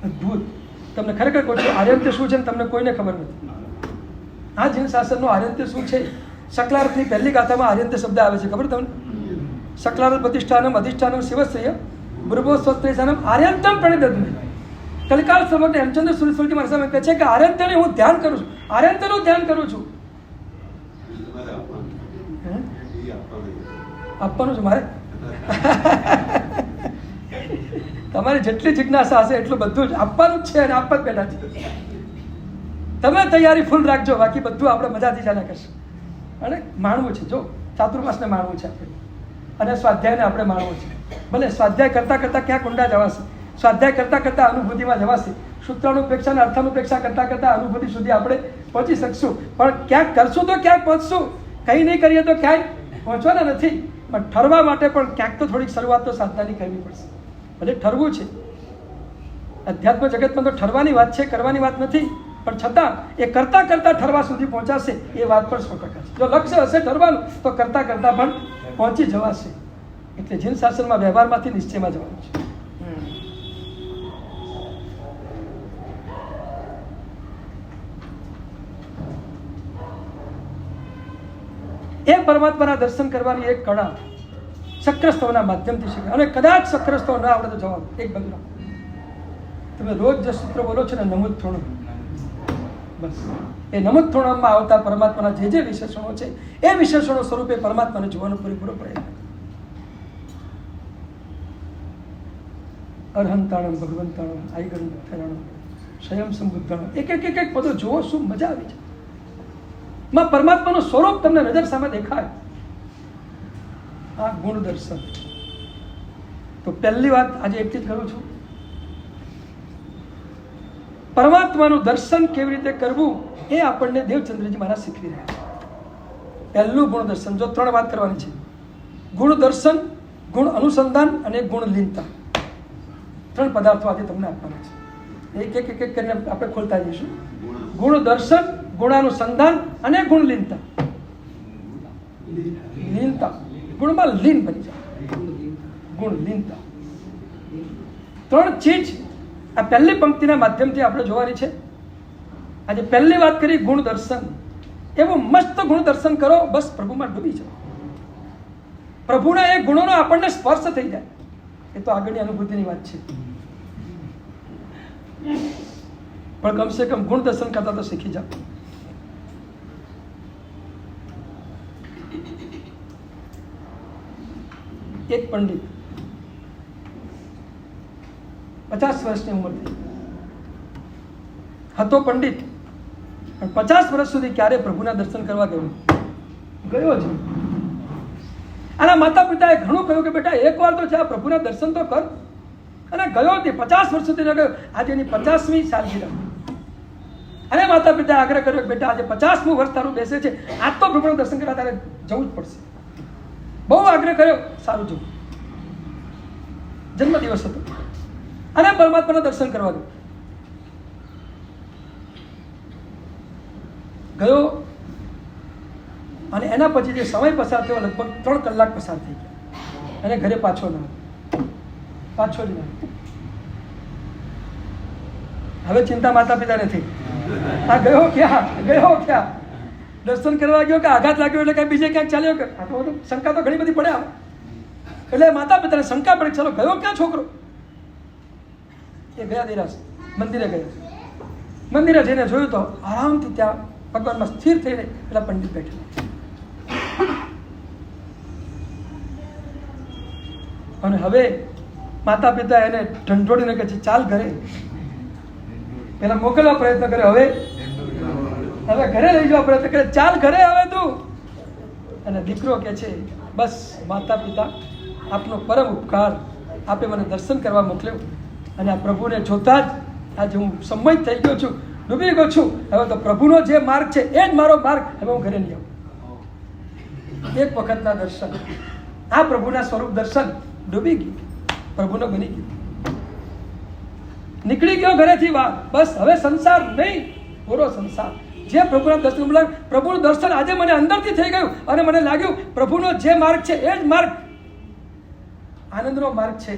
અદ્ભુત. તમને ખરેખર કહું છું, આર્યંત્ય શું છે ને તમને કોઈને ખબર નથી. આ જીન શાસનનું આર્યંત્ય શું છે? સકલારથની પહેલી ગાથામાં આર્યંત્ય શબ્દ આવે છે, ખબર તમને? સકલાર પ્રતિષ્ઠાનમ અધિષ્ઠાનમ શિવસ્ય બૃભો સ્વસ્ત્રેશાનમ આર્યંતમ પ્રણિદધ્મે. કલિકાલ સમગ્ર હેમચંદ્ર સુરેશ્વરજી મારા સામે કહે છે કે આર્યંત્યને હું ધ્યાન કરું છું, આર્યંત્યનું ધ્યાન કરું છું. આપવાનું છે મારે. તમારી જેટલી જિજ્ઞાસા હશે એટલું બધું જ આપવાનું જ છે અને આપવા જ બેઠા છે. તમે તૈયારી ફૂલ રાખજો, બાકી બધું આપણે મજાથી ચાલ્યા કરશું. અને માણવું છે, જો ચાતુર્માસને માણવું છે આપણે, અને સ્વાધ્યાયને આપણે માણવું છે. ભલે સ્વાધ્યાય કરતાં ક્યાંક ઊંડા જવાશે, સ્વાધ્યાય કરતાં અનુભૂતિમાં જવાશે, સૂત્રાનુપેક્ષા અને અર્થાનુપેક્ષા કરતાં અનુભૂતિ સુધી આપણે પહોંચી શકશું. પણ ક્યાંક કરશું તો ક્યાંક પહોંચશું, કંઈ નહીં કરીએ તો ક્યાંય પહોંચવાના નથી. પણ ઠરવા માટે પણ ક્યાંક તો થોડીક શરૂઆત તો સાધનાની કરવી પડશે. ભલે ઠરવું છે, અધ્યાત્મ જગતમાં તો ઠરવાની વાત છે, કરવાની વાત નથી. પણ છતાં એ કરતાં ઠરવા સુધી પહોંચાશે એ વાત પણ 100% છે. જો લક્ષ્ય હશે ઠરવાનું તો કરતાં પણ પહોંચી જવાશે. એટલે જીન શાસનમાં વ્યવહારમાંથી નિશ્ચયમાં જવાનું છે. એ પરમાત્માના દર્શન કરવાની એક કળા સક્રસ્તવના માધ્યમથી શીખે. અને કદાચ સક્રસ્તવ ન આવડે તો જવાબ એક બદલો. તમે રોજ જે સૂત્ર બોલો છો ને નમુદ થોડું, બસ એ નમુદ થોડામાં આવતા પરમાત્માના જે વિશેષણો છે એ વિશેષણો સ્વરૂપે પરમાત્માને જોવાનો પૂરેપૂરો પ્રયત્ન. અર્હંતાણમ ભગવંતાણમ આઈગણમ સ્વયં સંબુદ્ધાણમ. એક પદો જુઓ, શું મજા આવી છે. માં પરમાત્માનું સ્વરૂપ તમને નજર સામે દેખાય. આ ગુણ દર્શન. તો પહેલી વાત આજે એટલી જ કરું છું, પરમાત્માનું દર્શન કેવી રીતે કરવું એ આપણને દેવચંદ્રજી મહારાજ શીખવી રહ્યા છે. પહેલું ગુણ દર્શન. જો 3 વાત કરવાની છે: ગુણ દર્શન, ગુણ અનુસંધાન અને ગુણ લીનતા. 3 પદાર્થો આજે તમને આપવાના છે. એક કરીને આપણે ખોલતા જઈશું. ગુણ દર્શન, ગુણાનુસંધાન અને ગુણ લીનતા. લીનતા ગુણમાં લીન બની જાય. ગુણ લીનતા 3 ચીજ આ પહેલી પંક્તિના માધ્યમથી આપણે જોવાની છે. આજે પહેલી વાત કરી ગુણ દર્શન. એ એવું મસ્ત ગુણ દર્શન કરો, બસ પ્રભુમાં ડૂબી જાઓ. પ્રભુના એ ગુણોનો આપણને સ્પર્શ થઈ જાય. એ તો આગળની અનુભૂતિની વાત છે, પણ કમસે કમ ગુણ દર્શન કરતા તો શીખી જાઓ. એક પંડિત 50 વર્ષની ઉંમર થઈ હતો, પંડિત, પણ 50 વર્ષ સુધી ક્યારે પ્રભુના દર્શન કરવા ગયો છે. આના માતા પિતાએ ઘણું કહ્યું કે બેટા એકવાર તો જા, પ્રભુના દર્શન તો કર. અને ગયો તે 50 વર્ષ સુધી ન ગયો. આજે એની 50મી સાલગીરા, અને માતા પિતાએ આગ્રહ કર્યો કે બેટા આજે 50મું વર્ષ તારું બેસે છે, આજ તો પ્રભુના દર્શન કરવા તારે જવું જ પડશે. બહુ આગ્રહ કર્યો, સારું જવું. જન્મદિવસ હતો અને પરમાત્માના દર્શન કરવા ગયો. અને એના પછી જે સમય પસાર થયો, લગભગ 3 કલાક પસાર થઈ ગયા, અને ઘરે પાછો જ ના. હવે ચિંતા માતા પિતાને થઈ, આ ગયો ક્યાં, દર્શન કરવા ગયો કે આઘાત લાગ્યો એટલે બીજે ક્યાંક ચાલ્યો કે, આ તો શંકા તો ઘણી બધી પડે આવે. એટલે માતા પિતાને શંકા પડી, ચાલો ગયો ક્યાં છોકરો? એ ગયા દેરાસ મંદિરે ગયા. મંદિરે જઈને જોયું તો આરામથી ત્યાં ભગવાનમાં સ્થિર થઈને પેલા પંડિત બેઠા. અને હવે માતા પિતા એને ઢંઢોળીને કહે છે ચાલ ઘરે. પેલા મોકલવા પ્રયત્ન કર્યો, હવે ઘરે લઈ જવા પ્રયત્ન કરે, ચાલ ઘરે હવે તું. અને દીકરો કહે છે બસ માતા પિતા, આપનો પરમ ઉપકાર, આપે મને દર્શન કરવા મોકલ્યો, અને આ પ્રભુને જોતા જ આજે હું સંમત થઈ ગયો છું, ડૂબી ગયો છું. હવે તો પ્રભુનો જે માર્ગ છે એ જ મારો માર્ગ, હવે હું ઘરે નહીં આવું. એક વખતના દર્શન, આ પ્રભુના સ્વરૂપ દર્શન, ડૂબી ગયું, પ્રભુનો બની ગયું, નીકળી ગયો ઘરેથી બહાર. બસ હવે સંસાર નહીં, પૂરો સંસાર. જે પ્રભુના દર્શન, પ્રભુનું દર્શન આજે મને અંદરથી થઈ ગયું, અને મને લાગ્યું પ્રભુનો જે માર્ગ છે એ જ માર્ગ આનંદનો માર્ગ છે,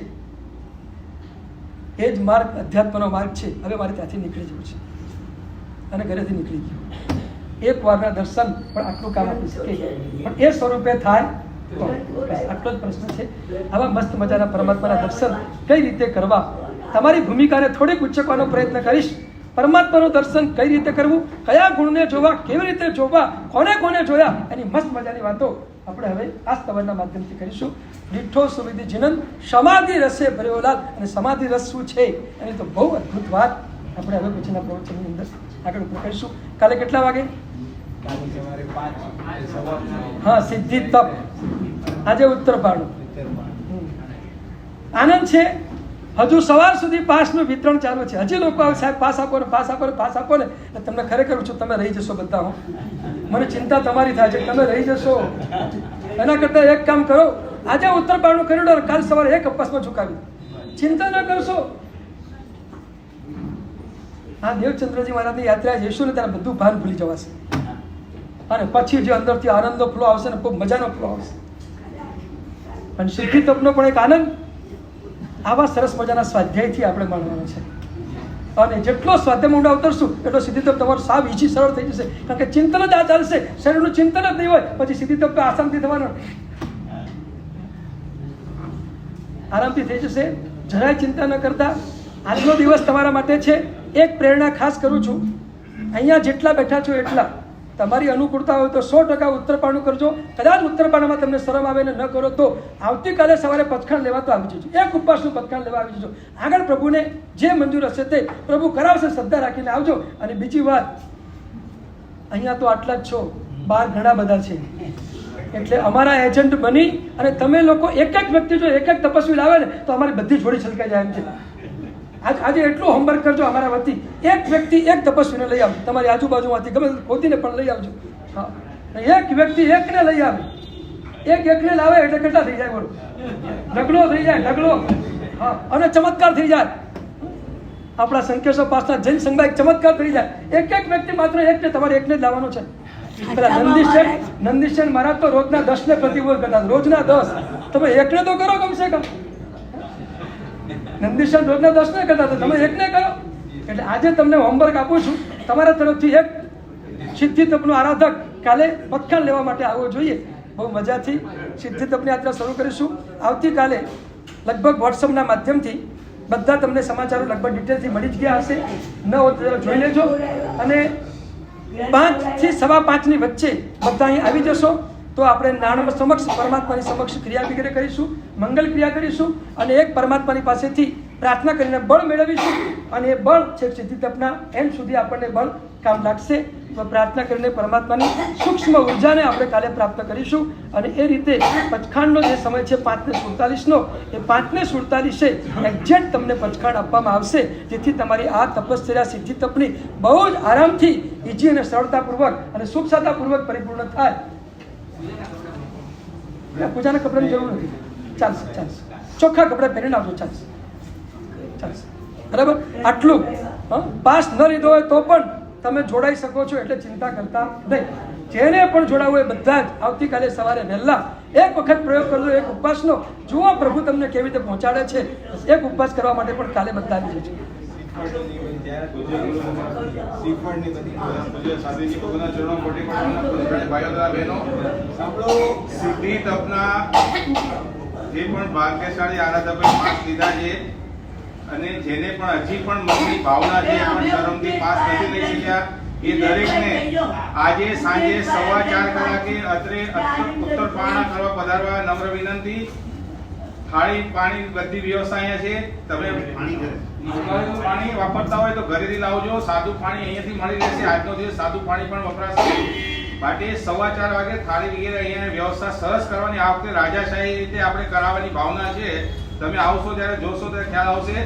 એ જ માર્ગ અધ્યાત્મનો માર્ગ છે. હવે મારે ત્યાંથી નીકળી જવું છે, અને ઘરેથી નીકળી ગયો. એક વારના દર્શન પણ આટલું કામ આપી શકે, પણ એ સ્વરૂપે થાય તો આટલો જ પ્રશ્ન છે. આવા મસ્ત મજાના પરમાત્માના દર્શન કઈ રીતે કરવા, તમારી ભૂમિકાને થોડીક ઉચ્ચકવાનો પ્રયત્ન કરીશ. પરમાત્માનું દર્શન કઈ રીતે કરવું, કયા ગુણને જોવા, કેવી રીતે જોવા, કોને કોને જોયા, એની મસ્ત મજાની વાતો આપણે હવે આ સ્તવનના માધ્યમથી કરીશું. દીઠો સુવિધિ જીનન સમાધિ રસે ભર્યો લાલ. અને સમાધિ રસ શું છે એની તો બહુ અદ્ભુત વાત આપણે હવે પછીના પ્રવચનની અંદર આગળ ઉપર કરીશું. કાલે કેટલા વાગે? હા, સિદ્ધિ તપ. આજે ઉત્તર પાડો. આનંદ છે. હજુ સવાર સુધી પાસનું વિતરણ ચાલુ છે. હજી લોકો આવે સાહેબ પાસ આપો ને, પાસ આપો ને, પાસ આપો ને. તમને ખરેખર છું, તમે રહી જશો બધા. મને ચિંતા તમારી થાય છે, તમે રહી જશો. એના કરતા એક કામ કરો, આજે ઉત્તર પાડનું કરી દો, કાલ સવારે એક અપસમાં ચૂકાવી. ચિંતા ન કરશો. આ દેવચંદ્રજી મહારાજની યાત્રા જઈશું ને ત્યારે બધું ભાન ભૂલી જવાશે, અને પછી જે અંદરથી આનંદનો ફ્લો આવશે ને, ખૂબ મજાનો ફ્લો આવશે. અને સિદ્ધિ તપનો પણ એક આનંદ આવા સરસ મજાના સ્વાધ્યાયથી આપણે માણવાનો છે. અને જેટલો સ્વાધ્યાય ઊંડા ઉતરશું એટલો સિદ્ધિ તપ તમારું સાવ ઈજી સરળ થઈ જશે. કારણ કે ચિંતન જ આ ચાલશે. શરીરનું ચિંતન જ નહીં હોય પછી સિદ્ધિ તપ તો આસાનથી થવાનો, આરામથી થઈ જશે. જરાય ચિંતા ન કરતા. આજનો દિવસ તમારા માટે છે. એક પ્રેરણા ખાસ કરું છું, અહીંયા જેટલા બેઠા છો એટલા તમારી અનુકૂળતા હોય તો 100% ઉત્તરપાણું કરજો. કદાચ ઉત્તરપાણામાં તમને શરમ આવે ને ન કરો તો આવતીકાલે સવારે પથખાણ લેવા તો આવી જજો. એક ઉપવાસનું પથખાણ લેવા આવી જજો. આગળ પ્રભુને જે મંજૂર હશે તે પ્રભુ કરાવશે. શ્રદ્ધા રાખીને આવજો. અને બીજી વાત, અહીંયા તો આટલા જ છો, બહાર ઘણા બધા છે. એટલે અમારા એજન્ટ બની અને તમે લોકો એક એક વ્યક્તિ જો એક એક તપસ્વી લાવે ને તો અમારી બધી જોડી છલકાઈ જાય એમ છે. આજે એટલું હોમવર્ક કરજો અમારા વતી. એક વ્યક્તિ એક તપસ્વીને લઈ આવજો, તમારી આજુબાજુમાંથી ગમે ખોદીને પણ લઈ આવજો. હા, એક વ્યક્તિ એકને લઈ આવે. એકને લાવે એટલે કેટલા થઈ જાય? બોલો, ઢગલો થઈ જાય, ઢગલો. હા, અને ચમત્કાર થઈ જાય. આપણા સંકેશો પાસના જૈન સંઘમાં એક ચમત્કાર થઈ જાય. એક વ્યક્તિ માત્ર એકને, તમારે એકને જ લાવવાનો છે. પેલા નંદીશેન મહારાજ તો રોજના 10 ને પ્રતિબોધ કરતા, રોજના 10. તમે એકને તો કરો કમસે કમ. નંદીશેન રોજના 10 ને કરતા, તમે એકને કરો. એટલે આજે તમને હોમવર્ક આપું છું, તમારા તરફથી એક સિદ્ધિ તપનો આરાધક કાલે પથખાણ લેવા માટે આવવો જોઈએ. બહુ મજાથી સિદ્ધિ તપની યાત્રા શરૂ કરીશું. આવતીકાલે લગભગ વોટ્સઅપના માધ્યમથી બધા તમને સમાચારો લગભગ ડિટેલથી મળી જ ગયા હશે. ન હોય તો જોઈ લેજો અને 5 થી 5:15 વચ્ચે બધા અહીં આવી જશો તો આપણે નાણાં સમક્ષ પરમાત્માની સમક્ષ ક્રિયા વગેરે કરીશું, મંગલ ક્રિયા કરીશું અને એક પરમાત્માની પાસેથી પ્રાર્થના કરીને બળ મેળવીશું અને એ બળ છે સિદ્ધિ તપના એન્ડ સુધી આપણને બળ કામ લાગશે. તો પ્રાર્થના કરીને પરમાત્માની સૂક્ષ્મ ઉર્જાને આપણે કાલે પ્રાપ્ત કરીશું અને એ રીતે પચખાણનો જે સમય છે 5:47નો એ 5:47 એક્ઝેક્ટ તમને પચખાણ આપવામાં આવશે, જેથી તમારી આ તપશ્ચર્યા સિદ્ધિ તપની બહુ જ આરામથી ઈજી અને સરળતાપૂર્વક અને સુખસાતાપૂર્વક પરિપૂર્ણ થાય. પૂજાના કપડાની જરૂર નથી, ચાલશે. ચોખ્ખા કપડાં પહેરીને આવજો, ચાલશે. બરાબર, આટલું પાસ ન લીધો હોય તો પણ તમે જોડાઈ શકો છો, એટલે ચિંતા કરતા નહીં. જેને પણ જોડાવું એ બધા જ આવતીકાલે સવારે વહેલા એક વખત પ્રયોગ કરજો, એક ઉપવાસનો. જુઓ પ્રભુ તમને કેવી રીતે પહોંચાડે છે. એક ઉપવાસ કરવા માટે પણ કાલે બધા આવી જજો. સિદ્ધિ તપના જે પણ ભાગ્યશાળી આરાધકોએ પાસ લીધા છે અને જેને પણ હજી પણ મનની ભાવના છે પણ શરમથી પાસ નથી લઈ શક્યા, એ દરેકને આજે સાંજે 4:15 કલાકે અત્રે ઉત્તર પારણા કરવા પધારવા નમ્ર વિનંતી. થાળી પાણી બધી વ્યવસ્થા અહીંયા છે. તમે પાણી વાપરતા હોય તો ઘરેથી લાવજો. સાદું પાણી અહીંયાથી મળી રહેશે. આજનો દિવસ સાદું પાણી પણ વપરાશે. માટે 4:15 વાગે થાળી વગેરે અહીંયા વ્યવસ્થા સરસ કરવાની. આ વખતે રાજાશાહી રીતે આપણે કરાવવાની ભાવના છે. તમે આવશો ત્યારે જોશો ત્યારે ખ્યાલ આવશે.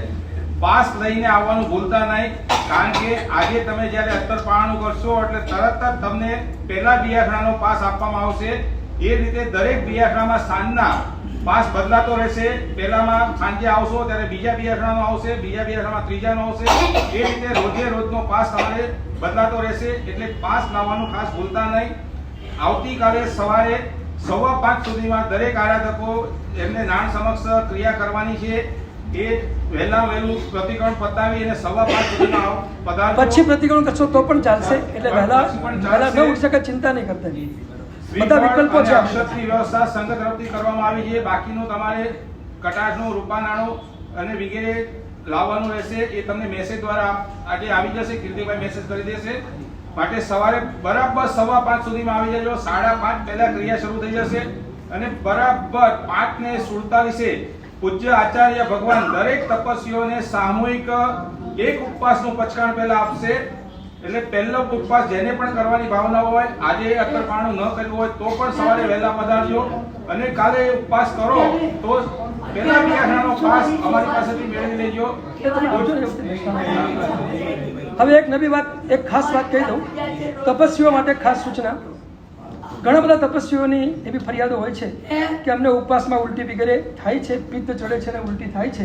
પાસ લઈને આવવાનું ભૂલતા નહીં, કારણ કે આજે તમે જ્યારે અત્તર પારણું કરશો એટલે તરત જ તમને પહેલા બિયાખણાનો પાસ આપવામાં આવશે. એ રીતે દરેક બિયાખણામાં સાંજના પાસ બદલાતો રહેશે. પહેલામાં સાંજે આવશો ત્યારે બીજા બિયાખણાનો આવશે, બીજા બિયાખણામાં ત્રીજાનો આવશે. એ રીતે રોજે રોજનો પાસ તમારે બદલાતો રહેશે, એટલે પાસ લાવવાનું ખાસ ભૂલતા નહીં. આવતીકાલે સવારે 5:15 સુધીમાં દરેક આરાધકો એમને નાણ સમક્ષ ક્રિયા કરવાની છે. એ વહેલું પ્રતિક્રમણ પતાવી અને 5:15 સુધીમાં પધારજો. પછી પ્રતિક્રમણ કરશો તો પણ ચાલશે, એટલે વહેલા ન ઉઠી શકે, ચિંતા નહીં કરતા. બધા વિકલ્પો છે. અક્ષતની વ્યવસ્થા સંઘ તરફથી કરવામાં આવી છે. બાકીનું તમારે કટાશનું, રૂપાનાણું અને વગેરે લાવવાનું રહેશે. એ તમને મેસેજ દ્વારા આજે આવી જશે. કીર્તિભાઈ મેસેજ કરી દેશે. માટે સવારે બરાબર 5:15 સુધીમાં આવી જજો. 5:30 પહેલા ક્રિયા શરૂ થઈ જશે અને બરાબર 5:47 પૂજ્ય આચાર્ય ભગવાન દરેક તપસ્વીઓને સામૂહિક એક ઉપવાસનું પચખાણ પહેલા આપશે. એટલે પહેલો ઉપવાસ જેને પણ કરવાની ભાવના હોય, આજે અત્તર પારણું ન કરવું હોય તો પણ સવારે વહેલા પધારજો અને કાલે ઉપવાસ કરો તો પહેલા બિયાખણાનો પાસ અમારી પાસેથી મેળવી લેજો. હવે એક નવી વાત, એક ખાસ વાત કહી દઉં. તપસ્વીઓ માટે ખાસ સૂચના. ઘણા બધા તપસ્વીઓની એવી ફરિયાદો હોય છે કે અમને ઉપવાસમાં ઉલટી વગેરે થાય છે, પિત્ત ચડે છે અને ઉલટી થાય છે.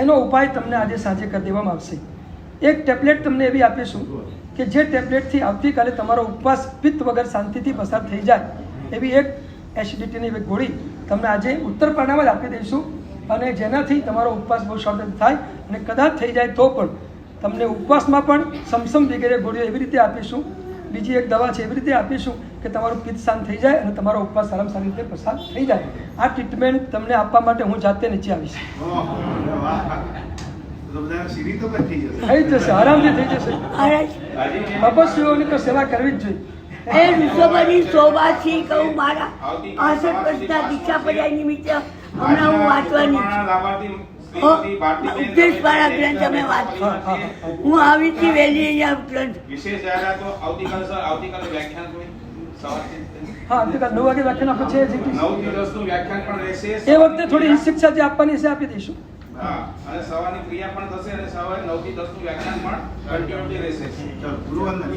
એનો ઉપાય તમને આજે સાંજે કરી દેવામાં આવશે. એક ટેબ્લેટ તમને એવી આપીશું કે જે ટેબ્લેટથી આવતીકાલે તમારો ઉપવાસ પિત્ત વગર શાંતિથી પસાર થઈ જાય એવી એક એસિડિટીની એક ગોળી તમને આજે ઉત્તર પારણામાં જ આપી દઈશું. અને જેનાથી તમારો ઉપવાસ બહુ શોર્ટેજ થાય અને કદાચ થઈ જાય તો પણ તમને ઉપવાસમાં પણ સમસમ વગેરે ગોળીઓ એવી રીતે આપીશું. બીજી એક દવા છે એવી રીતે આપીશું કે તમારું પિત્ત શાંત થઈ જાય અને તમારો ઉપવાસ સારામાં સારી રીતે પસાર થઈ જાય. આ ટ્રીટમેન્ટ તમને આપવા માટે હું જાતે નીચે આવીશ. થઈ જશે, આરામથી થઈ જશે. તપસ્વીઓની તો સેવા કરવી જ જોઈએ. એ ઋષભની શોભાથી કહું મારા 65 વર્ષના દીક્ષા પર્યાય નિમિત્તે હમણાં હું વાંચવાની છું. ઉપદેશ વાળા ગ્રંથ અમે વાંચીએ. હું આવી હતી વહેલી અહીંયા ગ્રંથ. વિશેષ જાહેરાતો આવતીકાલે વ્યાખ્યાન હોય સવારથી. હા, આવતીકાલ 9 વાગે વ્યાખ્યાન આપણું છે. 9 થી 10 નું વ્યાખ્યાન પણ રહેશે. એ વખતે થોડી શિક્ષા જે આપવાની છે આપી દઈશું. હા, અને સવારની ક્રિયા પણ થશે અને સવારે 9 થી 10 નું વ્યાખ્યાન પણ કન્ટિન્યુટી રહેશે.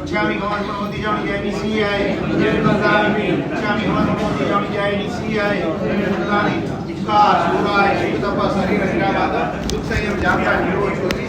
इच्छामि भवान् प्रमोदि जामि जय निसियाय जय प्रदानि इच्छामि भवान् प्रमोदि जामि जय निसियाय जय प्रदानि इच्छा सुराय तप शरीर हिरावाद दुख संयम जाता निरोध होती